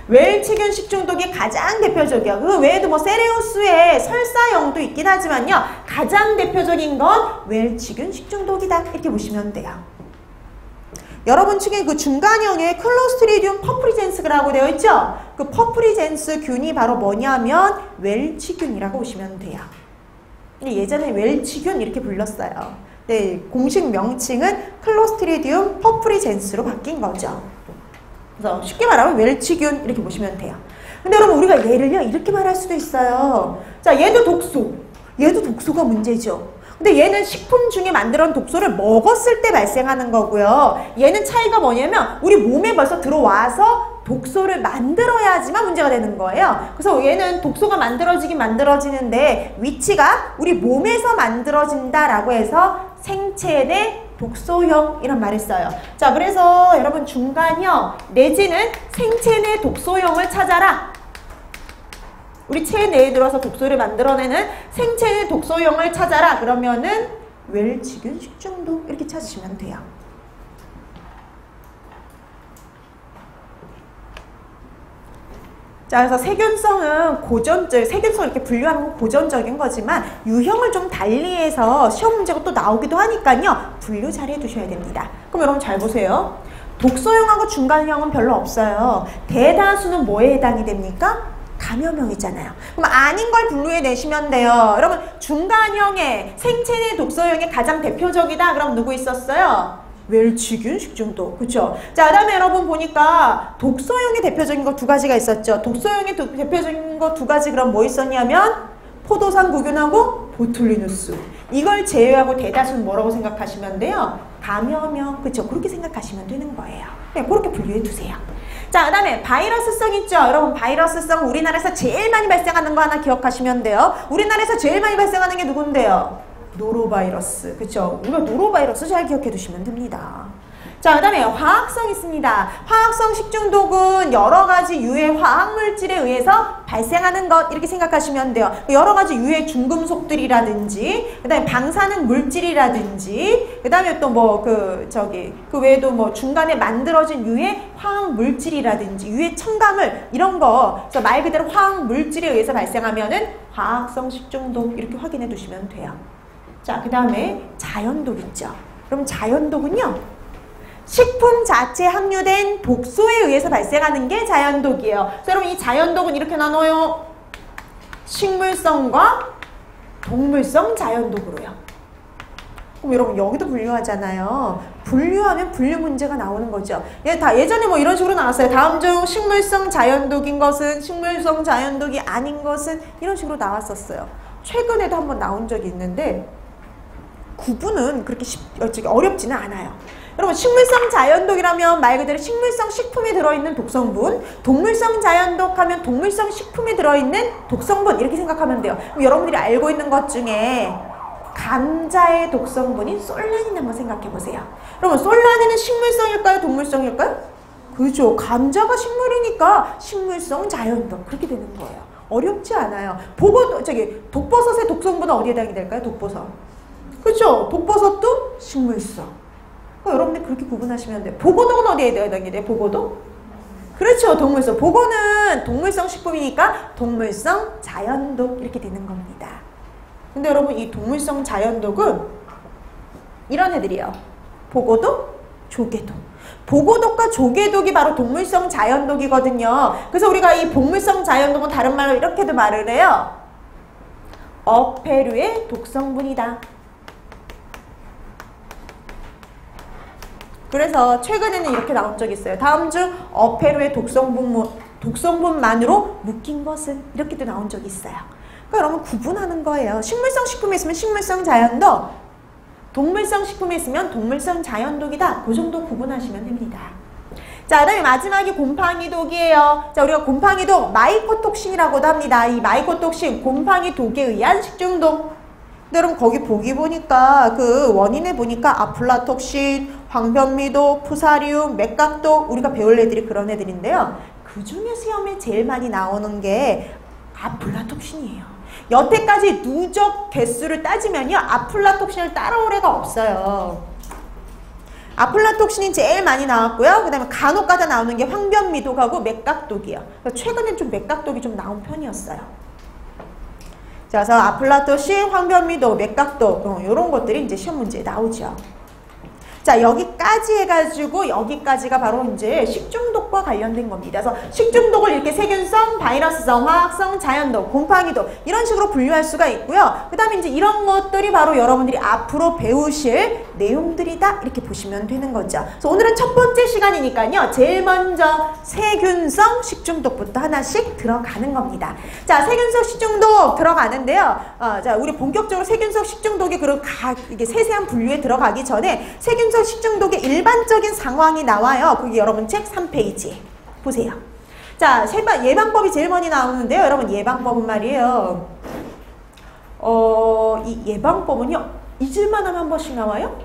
웰치균 식중독이 가장 대표적이에요. 그 외에도 뭐 세레우스의 설사형도 있긴 하지만요. 가장 대표적인 건 웰치균 식중독이다. 이렇게 보시면 돼요. 여러분 측에 그 중간형에 클로스트리디움 퍼프리젠스라고 되어 있죠? 그 퍼프리젠스 균이 바로 뭐냐면 웰치균이라고 보시면 돼요. 예전에 웰치균 이렇게 불렀어요. 네, 공식 명칭은 클로스트리디움 퍼프리젠스로 바뀐 거죠. 그래서 쉽게 말하면 웰치균 이렇게 보시면 돼요. 근데 여러분, 우리가 얘를요 이렇게 말할 수도 있어요. 자, 얘도 독소가 문제죠. 근데 얘는 식품 중에 만들어낸 독소를 먹었을 때 발생하는 거고요. 얘는 차이가 뭐냐면 우리 몸에 벌써 들어와서 독소를 만들어야지만 문제가 되는 거예요. 그래서 얘는 독소가 만들어지긴 만들어지는데 위치가 우리 몸에서 만들어진다라고 해서 생체 내 독소형 이란 말을 써요. 자, 그래서 여러분 중간형 내지는 생체 내 독소형을 찾아라. 우리 체내에 들어서 독소를 만들어내는 생체 내 독소형을 찾아라. 그러면은 웰치균 식중독 이렇게 찾으시면 돼요. 자, 그래서 세균성은 세균성 이렇게 분류하는 건 고전적인 거지만 유형을 좀 달리해서 시험 문제가 또 나오기도 하니까요. 분류 잘 해두셔야 됩니다. 그럼 여러분 잘 보세요. 독소형하고 중간형은 별로 없어요. 대다수는 뭐에 해당이 됩니까? 감염형이잖아요. 그럼 아닌 걸 분류해 내시면 돼요. 여러분 중간형의 생체 내 독소형의 가장 대표적이다. 그럼 누구 있었어요? 웰치균 식중독. 그쵸? 자, 그 다음에 여러분 보니까 독소형의 대표적인 거 두 가지가 있었죠. 독소형의 대표적인 거 두 가지 그럼 뭐 있었냐면 포도산 구균하고 보툴리누스. 이걸 제외하고 대다수는 뭐라고 생각하시면 돼요? 감염형. 그쵸? 그렇게 생각하시면 되는 거예요. 네, 그렇게 분류해 두세요. 자, 그 다음에 바이러스성 있죠? 여러분 바이러스성 우리나라에서 제일 많이 발생하는 거 하나 기억하시면 돼요. 우리나라에서 제일 많이 발생하는 게 누군데요? 노로바이러스. 그쵸? 우리가 노로바이러스 잘 기억해 두시면 됩니다. 자, 그 다음에 화학성 있습니다. 화학성 식중독은 여러 가지 유해 화학물질에 의해서 발생하는 것 이렇게 생각하시면 돼요. 여러 가지 유해 중금속들이라든지 그 다음에 방사능 물질이라든지 그 다음에 또 뭐 그 외에도 뭐 중간에 만들어진 유해 화학물질이라든지 유해 첨가물 이런 거 그래서 말 그대로 화학물질에 의해서 발생하면은 화학성 식중독 이렇게 확인해 두시면 돼요. 자, 그 다음에 자연독 있죠. 그럼 자연독은요. 식품 자체에 함유된 독소에 의해서 발생하는 게 자연독이에요. 그래서 여러분 이 자연독은 이렇게 나눠요. 식물성과 동물성 자연독으로요. 그럼 여러분 여기도 분류하잖아요. 분류하면 분류 문제가 나오는 거죠. 예전에 뭐 이런 식으로 나왔어요. 다음 중 식물성 자연독인 것은 식물성 자연독이 아닌 것은 이런 식으로 나왔었어요. 최근에도 한번 나온 적이 있는데 구분은 그렇게 어렵지는 않아요. 여러분 식물성 자연독이라면 말 그대로 식물성 식품에 들어있는 독성분, 동물성 자연독 하면 동물성 식품에 들어있는 독성분 이렇게 생각하면 돼요. 그럼 여러분들이 알고 있는 것 중에 감자의 독성분인 솔라닌 한번 생각해 보세요. 여러분 솔라닌은 식물성일까요? 동물성일까요? 그렇죠. 감자가 식물이니까 식물성 자연독 그렇게 되는 거예요. 어렵지 않아요. 독버섯의 독성분은 어디에 해당이 될까요? 독버섯. 그렇죠? 독버섯도 식물성. 여러분들 그렇게 구분하시면 돼요. 보고독은 어디에 해당이 돼요? 보고독? 그렇죠. 동물성. 보고는 동물성 식품이니까 동물성 자연독 이렇게 되는 겁니다. 근데 여러분 이 동물성 자연독은 이런 애들이에요. 보고독, 조개독. 보고독과 조개독이 바로 동물성 자연독이거든요. 그래서 우리가 이 동물성 자연독은 다른 말로 이렇게도 말을 해요. 어패류의 독성분이다. 그래서 최근에는 이렇게 나온 적이 있어요. 다음 중 어패류의 독성분만으로 묶인 것은 이렇게도 나온 적이 있어요. 그러니까 여러분 구분하는 거예요. 식물성 식품에 있으면 식물성 자연독, 동물성 식품에 있으면 동물성 자연독이다. 그 정도 구분하시면 됩니다. 자, 그 다음에 마지막이 곰팡이독이에요. 자, 우리가 곰팡이독 마이코톡신이라고도 합니다. 이 마이코톡신 곰팡이 독에 의한 식중독. 근데 여러분 거기 보기 보니까 그 원인에 보니까 아플라톡신, 황변미독, 푸사리움, 맥각독 우리가 배울 애들이 그런 애들인데요. 그 중에 시험에 제일 많이 나오는 게 아플라톡신이에요. 여태까지 누적 개수를 따지면요. 아플라톡신을 따라올 애가 없어요. 아플라톡신이 제일 많이 나왔고요. 그 다음에 간혹가다 나오는 게 황변미독하고 맥각독이에요. 최근엔 좀 맥각독이 좀 나온 편이었어요. 자, 그래서 아플라토신, 황변미독, 맥각독 이런 것들이 이제 시험 문제에 나오죠. 자, 여기까지 해가지고 여기까지가 바로 이제 식중독과 관련된 겁니다. 그래서 식중독을 이렇게 세균성, 바이러스성, 화학성, 자연독, 곰팡이독 이런 식으로 분류할 수가 있고요. 그 다음에 이제 이런 것들이 바로 여러분들이 앞으로 배우실 내용들이다 이렇게 보시면 되는 거죠. 그래서 오늘은 첫 번째 시간이니까요. 제일 먼저 세균성 식중독부터 하나씩 들어가는 겁니다. 자, 세균성 식중독 들어가는데요. 자, 우리 본격적으로 세균성 식중독의 그런 이게 세세한 분류에 들어가기 전에 세균성 식중독의 일반적인 상황이 나와요. 그게 여러분 책 3페이지 보세요. 자, 예방법이 제일 많이 나오는데요. 여러분, 예방법은 말이에요. 이 예방법은요, 잊을만 하면 한 번씩 나와요.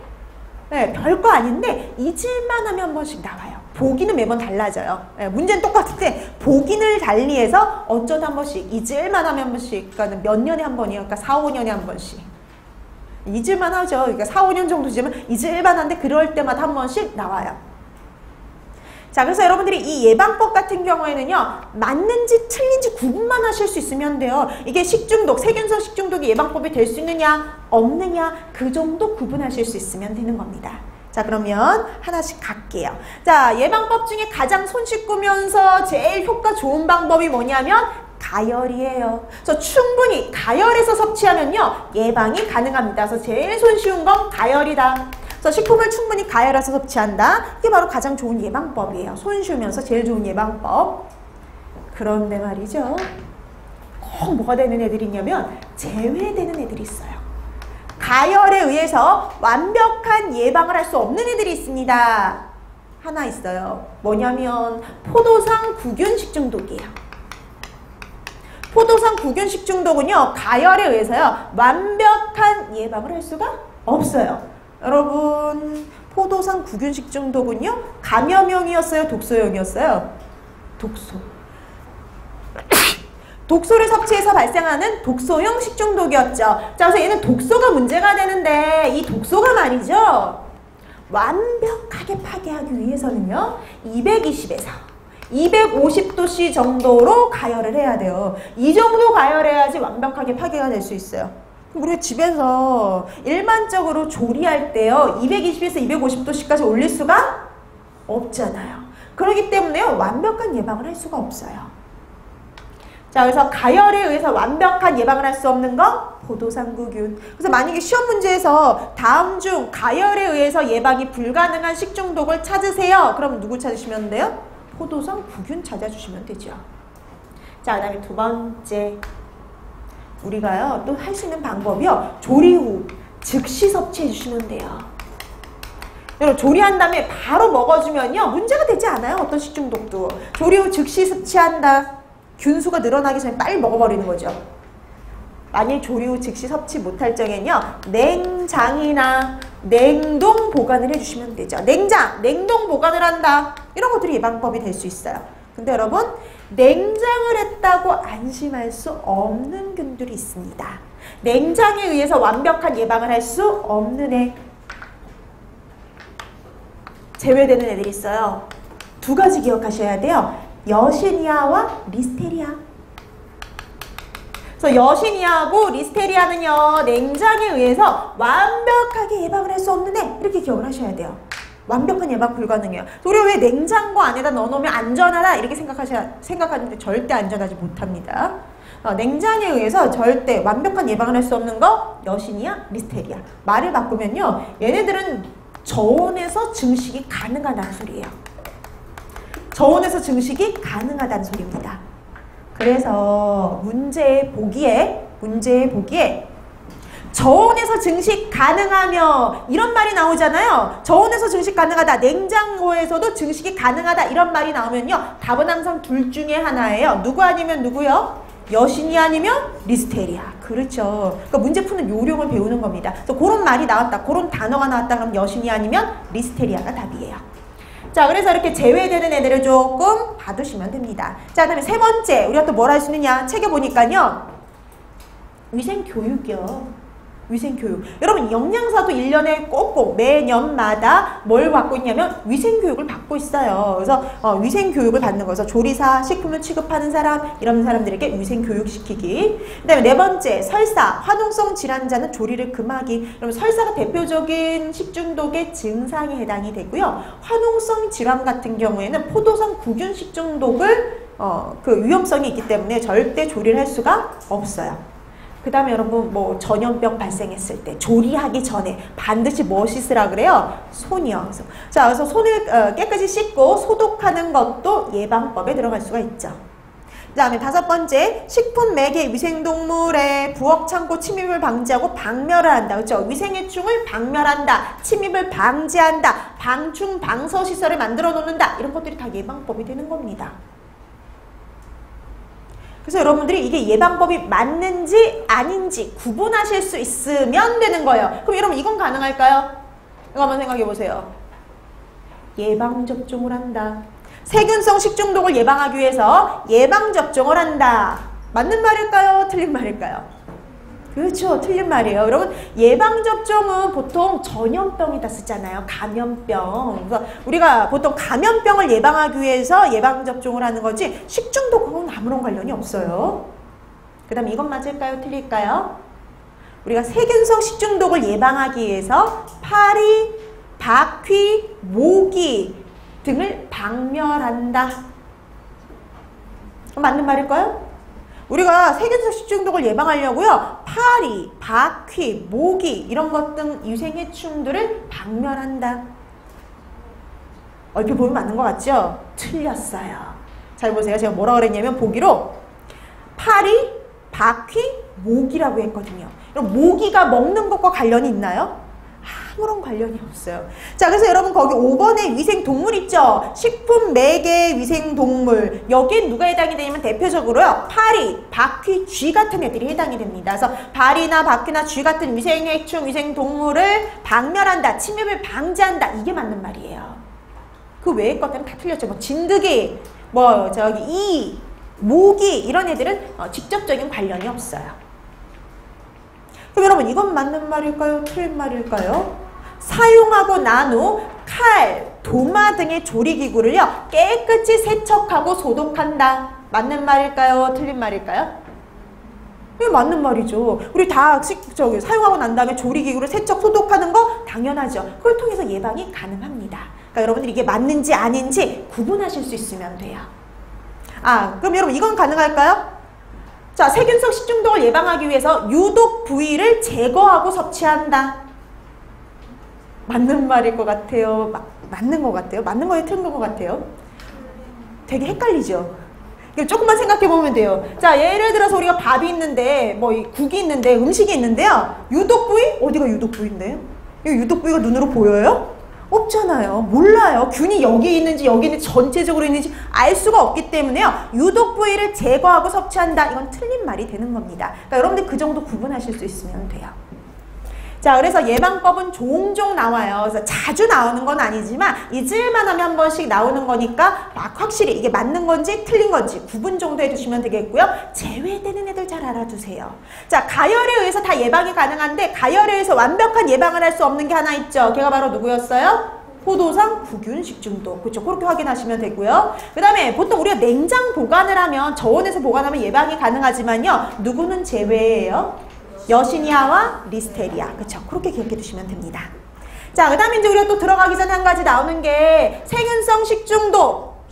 네, 별거 아닌데, 잊을만 하면 한 번씩 나와요. 보기는 매번 달라져요. 네, 문제는 똑같은데, 보기를 달리해서 어쩌다 한 번씩, 잊을만 하면 한 번씩, 그러니까 몇 년에 한 번이요. 그러니까 4, 5년에 한 번씩. 잊을만 하죠. 그러니까 4, 5년 정도 지면 잊을만 한데, 그럴 때마다 한 번씩 나와요. 자, 그래서 여러분들이 이 예방법 같은 경우에는요, 맞는지 틀린지 구분만 하실 수 있으면 돼요. 이게 식중독, 세균성 식중독이 예방법이 될 수 있느냐, 없느냐, 그 정도 구분하실 수 있으면 되는 겁니다. 자, 그러면 하나씩 갈게요. 자, 예방법 중에 가장 손 씻으면서 제일 효과 좋은 방법이 뭐냐면 가열이에요. 그래서 충분히 가열해서 섭취하면요, 예방이 가능합니다. 그래서 제일 손쉬운 건 가열이다. 그래서 식품을 충분히 가열해서 섭취한다. 이게 바로 가장 좋은 예방법이에요. 손쉬우면서 제일 좋은 예방법. 그런데 말이죠, 꼭 뭐가 되는 애들이 있냐면 제외되는 애들이 있어요. 가열에 의해서 완벽한 예방을 할 수 없는 애들이 있습니다. 하나 있어요. 뭐냐면 포도상 구균 식중독이에요. 포도상 구균 식중독은요, 가열에 의해서요, 완벽한 예방을 할 수가 없어요. 여러분, 포도상 구균 식중독은요, 감염형이었어요, 독소형이었어요? 독소. 독소를 섭취해서 발생하는 독소형 식중독이었죠. 자, 그래서 얘는 독소가 문제가 되는데, 이 독소가 말이죠, 완벽하게 파괴하기 위해서는요, 220에서 250도씨 정도로 가열을 해야 돼요. 이 정도 가열해야지 완벽하게 파괴가 될 수 있어요. 우리가 집에서 일반적으로 조리할 때요, 220에서 250도씨까지 올릴 수가 없잖아요. 그렇기 때문에요, 완벽한 예방을 할 수가 없어요. 자, 그래서 가열에 의해서 완벽한 예방을 할 수 없는 건 포도상구균. 그래서 만약에 시험 문제에서 다음 중 가열에 의해서 예방이 불가능한 식중독을 찾으세요. 그럼 누구 찾으시면 돼요? 포도상구균 찾아주시면 되죠. 자, 그 다음에 두 번째. 우리가요, 또 할 수 있는 방법이요, 조리 후 즉시 섭취해 주시면 돼요. 여러분, 조리한 다음에 바로 먹어주면요, 문제가 되지 않아요. 어떤 식중독도. 조리 후 즉시 섭취한다. 균수가 늘어나기 전에 빨리 먹어버리는 거죠. 만일 조리 후 즉시 섭취 못할 적에는요, 냉장이나 냉동 보관을 해주시면 되죠. 냉동 보관을 한다. 이런 것들이 예방법이 될 수 있어요. 근데 여러분, 냉장을 했다고 안심할 수 없는 균들이 있습니다. 냉장에 의해서 완벽한 예방을 할 수 없는 애, 제외되는 애들이 있어요. 두 가지 기억하셔야 돼요. 여시니아와 리스테리아. 그래서 여시니아하고 리스테리아는요, 냉장에 의해서 완벽하게 예방을 할 수 없는 애, 이렇게 기억을 하셔야 돼요. 완벽한 예방 불가능해요. 우리가 왜 냉장고 안에다 넣어놓으면 안전하다 이렇게 생각하는데 절대 안전하지 못합니다. 냉장에 의해서 절대 완벽한 예방을 할 수 없는 거 여시니아, 리스테리아. 말을 바꾸면요, 얘네들은 저온에서 증식이 가능하다는 소리예요. 저온에서 증식이 가능하다는 소리입니다. 그래서 문제의 보기에 저온에서 증식 가능하며 이런 말이 나오잖아요. 저온에서 증식 가능하다, 냉장고에서도 증식이 가능하다, 이런 말이 나오면요, 답은 항상 둘 중에 하나예요. 누구 아니면 누구요? 여신이 아니면 리스테리아. 그렇죠. 그러니까 문제 푸는 요령을 배우는 겁니다. 그래서 그런 말이 나왔다, 그런 단어가 나왔다 그럼 여신이 아니면 리스테리아가 답이에요. 자, 그래서 이렇게 제외되는 애들을 조금 봐두시면 됩니다. 자, 그 다음에 세 번째, 우리가 또 뭘 할 수 있느냐, 책에 보니까요, 위생교육이요. 위생교육. 여러분, 영양사도 1년에 꼭꼭 매년마다 뭘 받고 있냐면 위생교육을 받고 있어요. 그래서 위생교육을 받는 거죠. 조리사, 식품을 취급하는 사람, 이런 사람들에게 위생교육 시키기. 그 다음에 네 번째, 설사, 화농성 질환자는 조리를 금하기. 그럼 설사가 대표적인 식중독의 증상에 해당이 되고요. 화농성 질환 같은 경우에는 포도상 구균 식중독을 그 위험성이 있기 때문에 절대 조리를 할 수가 없어요. 그 다음에 여러분, 뭐 전염병 발생했을 때 조리하기 전에 반드시 뭐 씻으라 그래요? 손이요. 그래서 손을 깨끗이 씻고 소독하는 것도 예방법에 들어갈 수가 있죠. 그 다음에 5번째, 식품, 매개, 위생동물의 부엌, 창고 침입을 방지하고 박멸을 한다. 그렇죠? 위생해충을 박멸한다. 침입을 방지한다. 방충, 방서시설을 만들어 놓는다. 이런 것들이 다 예방법이 되는 겁니다. 그래서 여러분들이 이게 예방법이 맞는지 아닌지 구분하실 수 있으면 되는 거예요. 그럼 여러분 이건 가능할까요? 이거 한번 생각해 보세요. 예방접종을 한다. 세균성 식중독을 예방하기 위해서 예방접종을 한다. 맞는 말일까요? 틀린 말일까요? 그렇죠. 틀린 말이에요. 여러분 예방접종은 보통 전염병에다 쓰잖아요. 감염병. 그래서 우리가 보통 감염병을 예방하기 위해서 예방접종을 하는 거지 식중독하고는 아무런 관련이 없어요. 그 다음에 이건 맞을까요? 틀릴까요? 우리가 세균성 식중독을 예방하기 위해서 파리, 바퀴, 모기 등을 박멸한다. 맞는 말일까요? 우리가 세균성 식중독을 예방하려고요. 파리, 바퀴, 모기 이런 것 등 유생해충들을 박멸한다. 얼핏 보면 맞는 것 같죠? 틀렸어요. 잘 보세요. 제가 뭐라 그랬냐면 보기로 파리, 바퀴, 모기라고 했거든요. 그럼 모기가 먹는 것과 관련이 있나요? 아무런 관련이 없어요. 자, 그래서 여러분 거기 5번에 위생동물 있죠? 식품, 매개, 위생동물. 여기엔 누가 해당이 되냐면 대표적으로요. 파리, 바퀴, 쥐 같은 애들이 해당이 됩니다. 그래서 파리나 바퀴나 쥐 같은 위생해충, 위생동물을 박멸한다. 침입을 방지한다. 이게 맞는 말이에요. 그 외의 것들은 다 틀렸죠. 뭐 진드기, 뭐 저기 이, 모기 이런 애들은 직접적인 관련이 없어요. 그럼 여러분 이건 맞는 말일까요? 틀린 말일까요? 사용하고 난 후 칼, 도마 등의 조리기구를요 깨끗이 세척하고 소독한다. 맞는 말일까요? 틀린 말일까요? 이게 맞는 말이죠. 우리 다 사용하고 난 다음에 조리기구를 세척, 소독하는 거 당연하죠. 그걸 통해서 예방이 가능합니다. 그러니까 여러분들이 이게 맞는지 아닌지 구분하실 수 있으면 돼요. 그럼 여러분 이건 가능할까요? 자, 세균성 식중독을 예방하기 위해서 유독 부위를 제거하고 섭취한다. 맞는 말일 것 같아요. 맞는 것 같아요. 맞는 거에 틀린 것 같아요. 되게 헷갈리죠? 조금만 생각해 보면 돼요. 자, 예를 들어서 우리가 밥이 있는데, 뭐 국이 있는데, 음식이 있는데요. 유독 부위? 어디가 유독 부위인데요? 이 유독 부위가 눈으로 보여요? 없잖아요. 몰라요. 균이 여기 있는지 여기 있는지 전체적으로 있는지 알 수가 없기 때문에요. 유독 부위를 제거하고 섭취한다. 이건 틀린 말이 되는 겁니다. 그러니까 여러분들 그 정도 구분하실 수 있으면 돼요. 자, 그래서 예방법은 종종 나와요. 그래서 자주 나오는 건 아니지만 잊을만 하면 한 번씩 나오는 거니까 막 확실히 이게 맞는 건지 틀린 건지 구분 정도 해두시면 되겠고요. 제외되는 애들 잘 알아두세요. 자, 가열에 의해서 다 예방이 가능한데 가열에 의해서 완벽한 예방을 할 수 없는 게 하나 있죠. 걔가 바로 누구였어요? 포도상 구균 식중독. 그렇죠. 그렇게 확인하시면 되고요. 그 다음에 보통 우리가 냉장 보관을 하면 저온에서 보관하면 예방이 가능하지만요. 누구는 제외예요? 여시니아와 리스테리아. 그렇죠. 그렇게 기억해 두시면 됩니다. 자, 그 다음에 이제 우리가 또 들어가기 전에 한 가지 나오는 게 세균성 식중독.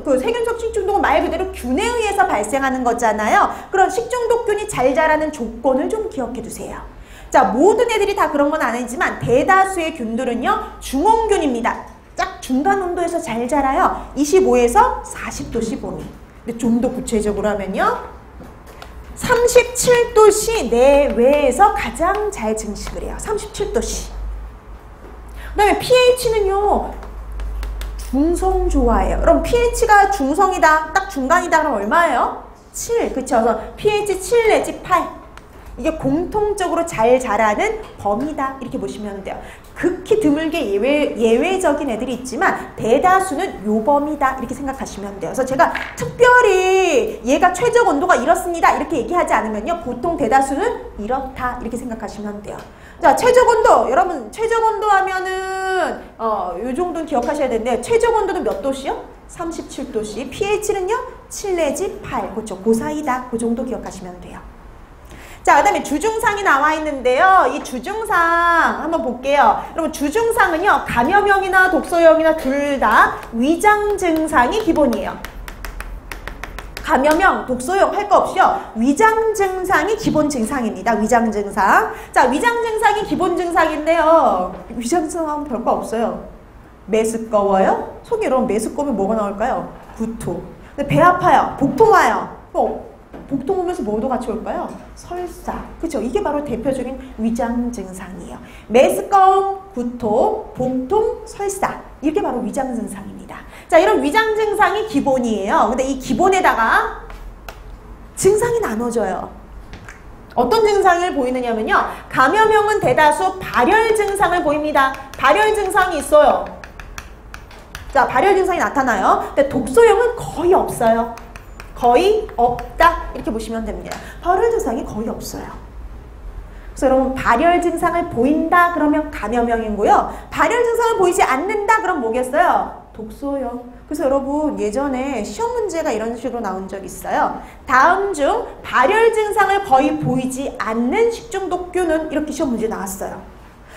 그 세균성 식중독은 말 그대로 균에 의해서 발생하는 거잖아요. 그런 식중독균이 잘 자라는 조건을 좀 기억해 두세요. 자, 모든 애들이 다 그런 건 아니지만 대다수의 균들은요, 중온균입니다. 딱 중간 온도에서 잘 자라요. 25에서 40도씨 봄이. 근데 좀 더 구체적으로 하면요, 37도씨 내외에서 가장 잘 증식을 해요. 37도씨. 그 다음에 pH는요, 중성 좋아해요. 그럼 pH가 중성이다, 딱 중간이다 그럼 얼마예요? 7. 그쵸? 그래서 pH 7 내지 8. 이게 공통적으로 잘 자라는 범위다. 이렇게 보시면 돼요. 극히 드물게 예외적인 애들이 있지만 대다수는 요 범위다. 이렇게 생각하시면 돼요. 그래서 제가 특별히 얘가 최적 온도가 이렇습니다. 이렇게 얘기하지 않으면요. 보통 대다수는 이렇다. 이렇게 생각하시면 돼요. 자, 최적 온도. 여러분, 최적 온도 하면은 요 정도는 기억하셔야 되는데 최적 온도는 몇 도씨요? 37도씨. pH는요? 7 내지 8. 그렇죠. 그 사이다. 그 정도 기억하시면 돼요. 자, 그 다음에 주증상이 나와 있는데요. 이 주증상 한번 볼게요. 여러분, 주증상은요, 감염형이나 독소형이나 둘 다 위장 증상이 기본이에요. 감염형, 독소형 할 거 없이요. 위장 증상이 기본 증상입니다. 위장 증상. 자, 위장 증상이 기본 증상인데요. 위장 증상은 별거 없어요. 메스꺼워요? 속이 여러분 메스꺼우면 뭐가 나올까요? 구토. 근데 배 아파요. 복통 와요. 복통 오면서 뭐도 같이 올까요? 설사. 그쵸? 이게 바로 대표적인 위장 증상이에요. 메스꺼움, 구토, 복통, 설사. 이게 바로 위장 증상입니다. 자, 이런 위장 증상이 기본이에요. 근데 이 기본에다가 증상이 나눠져요. 어떤 증상을 보이느냐면요. 감염형은 대다수 발열 증상을 보입니다. 발열 증상이 있어요. 자, 발열 증상이 나타나요. 근데 독소형은 거의 없어요. 거의 없다. 이렇게 보시면 됩니다. 발열 증상이 거의 없어요. 그래서 여러분 발열 증상을 보인다 그러면 감염형이고요. 발열 증상을 보이지 않는다 그럼 뭐겠어요? 독소형. 그래서 여러분 예전에 시험 문제가 이런 식으로 나온 적 있어요. 다음 중 발열 증상을 거의 보이지 않는 식중독균은 이렇게 시험 문제 나왔어요.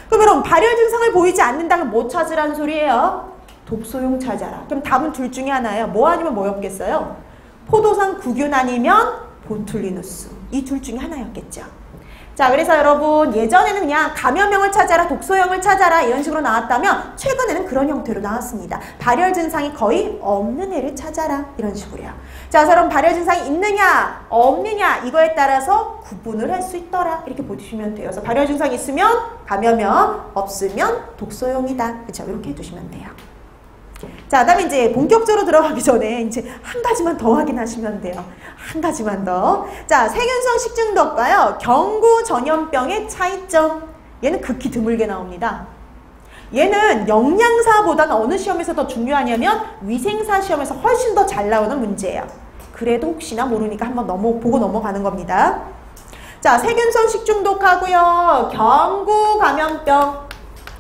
그럼 여러분 발열 증상을 보이지 않는다면 뭐 찾으라는 소리예요? 독소형 찾아라. 그럼 답은 둘 중에 하나예요. 뭐 아니면 뭐였겠어요? 포도상 구균 아니면 보툴리누스. 이 둘 중에 하나였겠죠. 자, 그래서 여러분 예전에는 그냥 감염형을 찾아라, 독소형을 찾아라 이런 식으로 나왔다면 최근에는 그런 형태로 나왔습니다. 발열 증상이 거의 없는 애를 찾아라 이런 식으로요. 자, 그래서 여러분 발열 증상이 있느냐 없느냐 이거에 따라서 구분을 할 수 있더라 이렇게 보시면 돼요. 그래서 발열 증상이 있으면 감염형, 없으면 독소형이다. 그렇죠? 이렇게 해두시면 돼요. 자, 그다음에 이제 본격적으로 들어가기 전에 이제 한 가지만 더 확인하시면 돼요. 한 가지만 더. 자, 세균성 식중독과요, 경구 전염병의 차이점. 얘는 극히 드물게 나옵니다. 얘는 영양사보다는 어느 시험에서 더 중요하냐면 위생사 시험에서 훨씬 더 잘 나오는 문제예요. 그래도 혹시나 모르니까 한번 보고 넘어가는 겁니다. 자, 세균성 식중독하고요, 경구 감염병.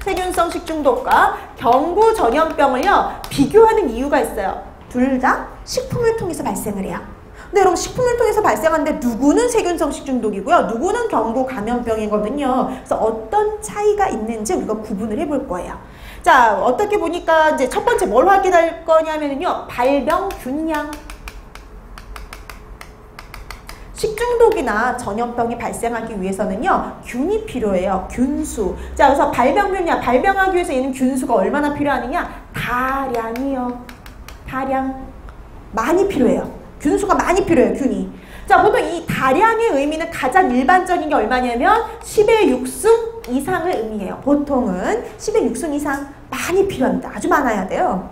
세균성 식중독과 경구 전염병을요 비교하는 이유가 있어요. 둘 다 식품을 통해서 발생을 해요. 근데 여러분 식품을 통해서 발생하는데 누구는 세균성 식중독이고요, 누구는 경구 감염병이거든요. 그래서 어떤 차이가 있는지 우리가 구분을 해볼 거예요. 자, 어떻게 보니까 이제 첫 번째 뭘 확인할 거냐면요, 발병균량. 식중독이나 전염병이 발생하기 위해서는요, 균이 필요해요. 균수. 자, 그래서 발병균량, 발병하기 위해서 얘는 균수가 얼마나 필요하느냐? 다량이요. 다량. 많이 필요해요. 균수가 많이 필요해요, 균이. 자, 보통 이 다량의 의미는 가장 일반적인 게 얼마냐면 10의 6승 이상을 의미해요. 보통은 10의 6승 이상 많이 필요합니다. 아주 많아야 돼요.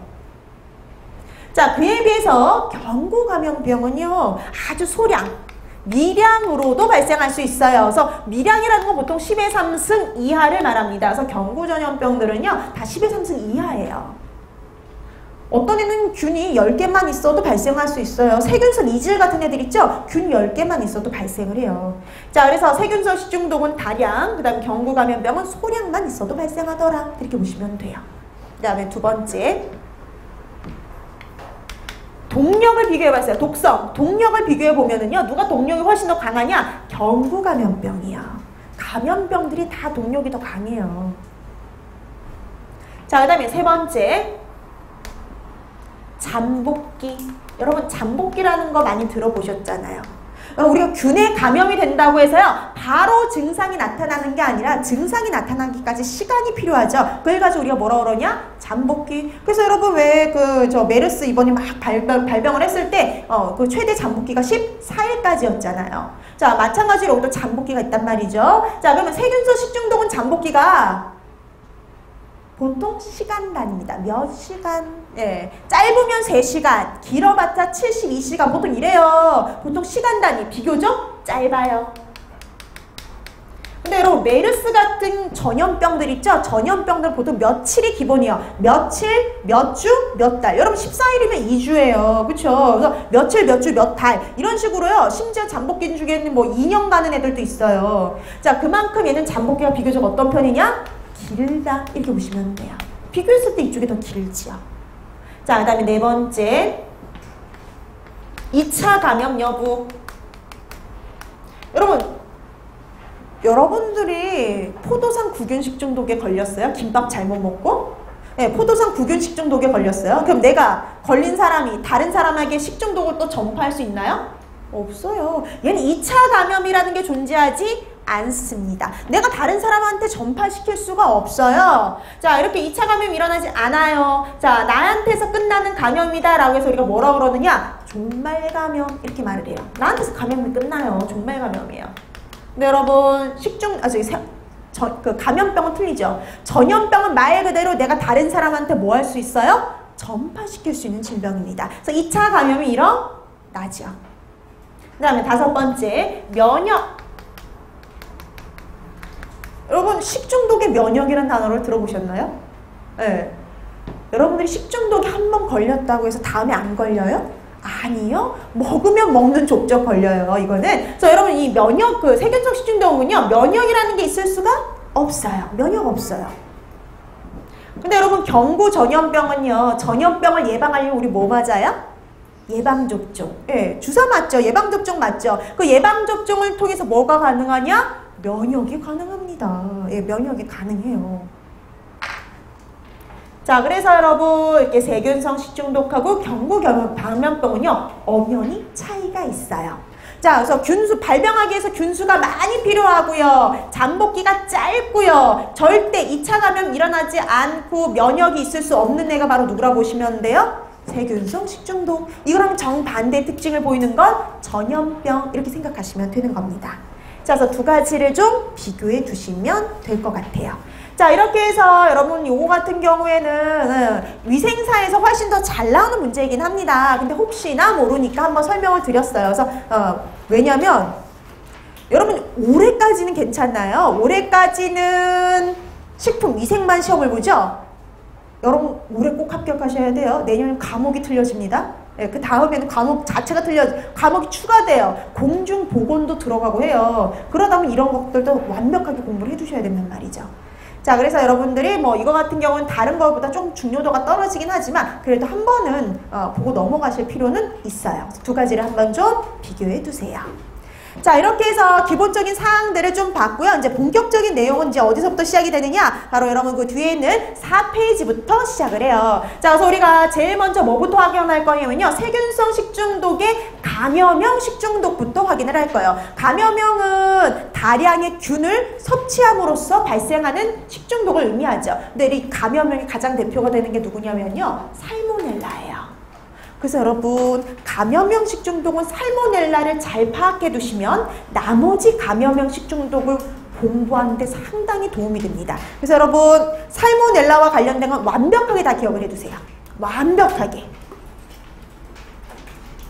자, 그에 비해서 경구 감염병은요, 아주 소량. 미량으로도 발생할 수 있어요. 그래서 미량이라는 건 보통 10의 3승 이하를 말합니다. 그래서 경구 전염병들은요 다 10의 3승 이하예요. 어떤 애는 균이 10개만 있어도 발생할 수 있어요. 세균성 이질 같은 애들 있죠? 균 10개만 있어도 발생을 해요. 자, 그래서 세균성 식중독은 다량, 그 다음 경구 감염병은 소량만 있어도 발생하더라. 이렇게 보시면 돼요. 그 다음에 두 번째, 동력을 비교해봤어요. 독성. 동력을 비교해보면은요, 누가 동력이 훨씬 더 강하냐? 경구 감염병이야. 감염병들이 다 동력이 더 강해요. 자, 그 다음에 세 번째, 잠복기. 여러분, 잠복기라는 거 많이 들어보셨잖아요. 우리가 균에 감염이 된다고 해서요, 바로 증상이 나타나는 게 아니라 증상이 나타나기까지 시간이 필요하죠. 그걸 가지고 우리가 뭐라 그러냐? 잠복기. 그래서 여러분 왜 메르스 이번에 막 발병을 했을 때 그 최대 잠복기가 14일까지였잖아요. 자, 마찬가지로 여기도 잠복기가 있단 말이죠. 자, 그러면 세균성 식중독은 잠복기가 보통 시간 단위입니다. 몇 시간? 예, 짧으면 3시간, 길어봤자 72시간. 보통 이래요. 보통 시간 단위 비교적 짧아요. 근데 여러분 메르스 같은 전염병들 있죠? 전염병들은 보통 며칠이 기본이에요. 며칠, 몇 주, 몇 달. 여러분 14일이면 2주예요. 그쵸? 그래서 며칠, 몇 주, 몇 달. 이런 식으로요. 심지어 잠복기 중에는 뭐 2년 가는 애들도 있어요. 자, 그만큼 얘는 잠복기가 비교적 어떤 편이냐? 길다. 이렇게 보시면 돼요. 비교했을 때 이쪽이 더 길지요. 자, 그 다음에 네 번째, 2차 감염 여부. 여러분들이 포도상 구균 식중독에 걸렸어요? 김밥 잘못 먹고? 네, 포도상 구균 식중독에 걸렸어요? 그럼 내가 걸린 사람이 다른 사람에게 식중독을 또 전파할 수 있나요? 없어요. 얘는 2차 감염이라는 게 존재하지 않습니다. 내가 다른 사람한테 전파시킬 수가 없어요. 자, 이렇게 2차 감염이 일어나지 않아요. 자, 나한테서 끝나는 감염이다 라고 해서 우리가 뭐라고 그러느냐? 종말 감염 이렇게 말을 해요. 나한테서 감염이 끝나요. 종말 감염이에요. 근데 여러분 그 감염병은 틀리죠. 전염병은 말 그대로 내가 다른 사람한테 뭐 할 수 있어요? 전파시킬 수 있는 질병입니다. 그래서 2차 감염이 일어나죠. 그 다음에 5번째, 면역. 여러분, 식중독의 면역이라는 단어를 들어보셨나요? 네. 여러분들이 식중독에 한 번 걸렸다고 해서 다음에 안 걸려요? 아니요. 먹으면 먹는 족적 걸려요. 이거는. 그래서 여러분, 이 면역, 그 세균성 식중독은요, 면역이라는 게 있을 수가 없어요. 면역 없어요. 근데 여러분, 경구 전염병은요, 전염병을 예방하려면 우리 뭐 맞아요? 예방접종. 예, 주사 맞죠? 예방접종 맞죠? 그 예방접종을 통해서 뭐가 가능하냐? 면역이 가능합니다. 예, 면역이 가능해요. 자, 그래서 여러분, 이렇게 세균성 식중독하고 경구 감염병은요, 엄연히 차이가 있어요. 자, 그래서 발병하기 위해서 균수가 많이 필요하고요. 잠복기가 짧고요. 절대 2차 감염 일어나지 않고 면역이 있을 수 없는 애가 바로 누구라고 보시면 돼요? 세균성 식중독. 이거랑 정반대 특징을 보이는 건 전염병 이렇게 생각하시면 되는 겁니다. 자, 그래서 두 가지를 좀 비교해 두시면 될 것 같아요. 자, 이렇게 해서 여러분 요거 같은 경우에는 위생사에서 훨씬 더 잘 나오는 문제이긴 합니다. 근데 혹시나 모르니까 한번 설명을 드렸어요. 그래서 왜냐면 여러분 올해까지는 괜찮나요? 올해까지는 식품위생만 시험을 보죠? 여러분 올해 꼭 합격하셔야 돼요. 내년엔 과목이 틀려집니다. 네, 그 다음에는 과목 자체가 과목이 추가돼요. 공중보건도 들어가고 해요. 그러다 보면 이런 것들도 완벽하게 공부를 해두셔야 된단 말이죠. 자, 그래서 여러분들이 뭐 이거 같은 경우는 다른 것보다 좀 중요도가 떨어지긴 하지만 그래도 한 번은 보고 넘어가실 필요는 있어요. 두 가지를 한번 좀 비교해 두세요. 자, 이렇게 해서 기본적인 사항들을 좀 봤고요. 이제 본격적인 내용은 이제 어디서부터 시작이 되느냐? 바로 여러분 그 뒤에 있는 4페이지부터 시작을 해요. 자, 그래서 우리가 제일 먼저 뭐부터 확인할 거냐면요. 세균성 식중독의 감염형 식중독부터 확인을 할 거예요. 감염형은 다량의 균을 섭취함으로써 발생하는 식중독을 의미하죠. 근데 이 감염형이 가장 대표가 되는 게 누구냐면요. 살모넬라예요. 그래서 여러분 감염형 식중독은 살모넬라를 잘 파악해 두시면 나머지 감염형 식중독을 공부하는 데 상당히 도움이 됩니다. 그래서 여러분 살모넬라와 관련된 건 완벽하게 다 기억을 해두세요. 완벽하게.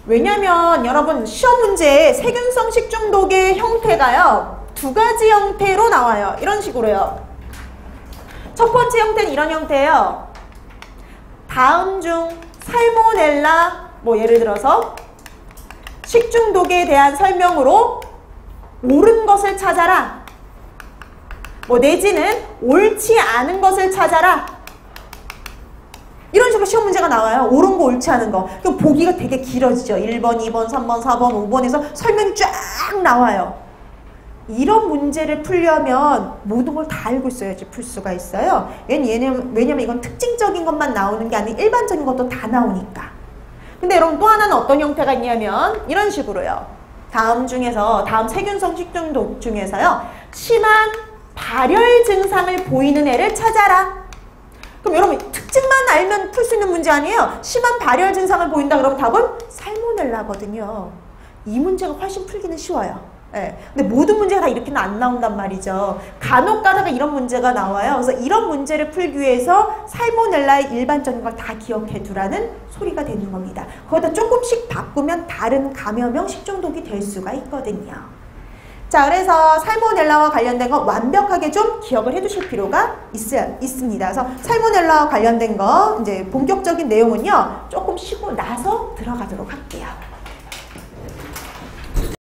왜냐면 여러분 시험 문제에 세균성 식중독의 형태가요. 두 가지 형태로 나와요. 이런 식으로요. 첫 번째 형태는 이런 형태예요. 다음 중 살모넬라 뭐 예를 들어서 식중독에 대한 설명으로 옳은 것을 찾아라. 뭐 내지는 옳지 않은 것을 찾아라. 이런 식으로 시험 문제가 나와요. 옳은 거 옳지 않은 거. 그럼 보기가 되게 길어지죠. 1번, 2번, 3번, 4번, 5번에서 설명이 쫙 나와요. 이런 문제를 풀려면 모든 걸 다 알고 있어야지 풀 수가 있어요. 왜냐면 이건 특징적인 것만 나오는 게 아니고 일반적인 것도 다 나오니까. 근데 여러분 또 하나는 어떤 형태가 있냐면 이런 식으로요. 다음 세균성 식중독 중에서요. 심한 발열 증상을 보이는 애를 찾아라. 그럼 여러분 특징만 알면 풀 수 있는 문제 아니에요? 심한 발열 증상을 보인다 그러면 답은 살모넬라거든요. 이 문제가 훨씬 풀기는 쉬워요. 네. 근데 모든 문제가 다 이렇게는 안 나온단 말이죠. 간혹 가다가 이런 문제가 나와요. 그래서 이런 문제를 풀기 위해서 살모넬라의 일반적인 걸 다 기억해 두라는 소리가 되는 겁니다. 거기다 조금씩 바꾸면 다른 감염형 식중독이 될 수가 있거든요. 자, 그래서 살모넬라와 관련된 거 완벽하게 좀 기억을 해 두실 필요가 있습니다. 그래서 살모넬라와 관련된 거 이제 본격적인 내용은요. 조금 쉬고 나서 들어가도록 할게요.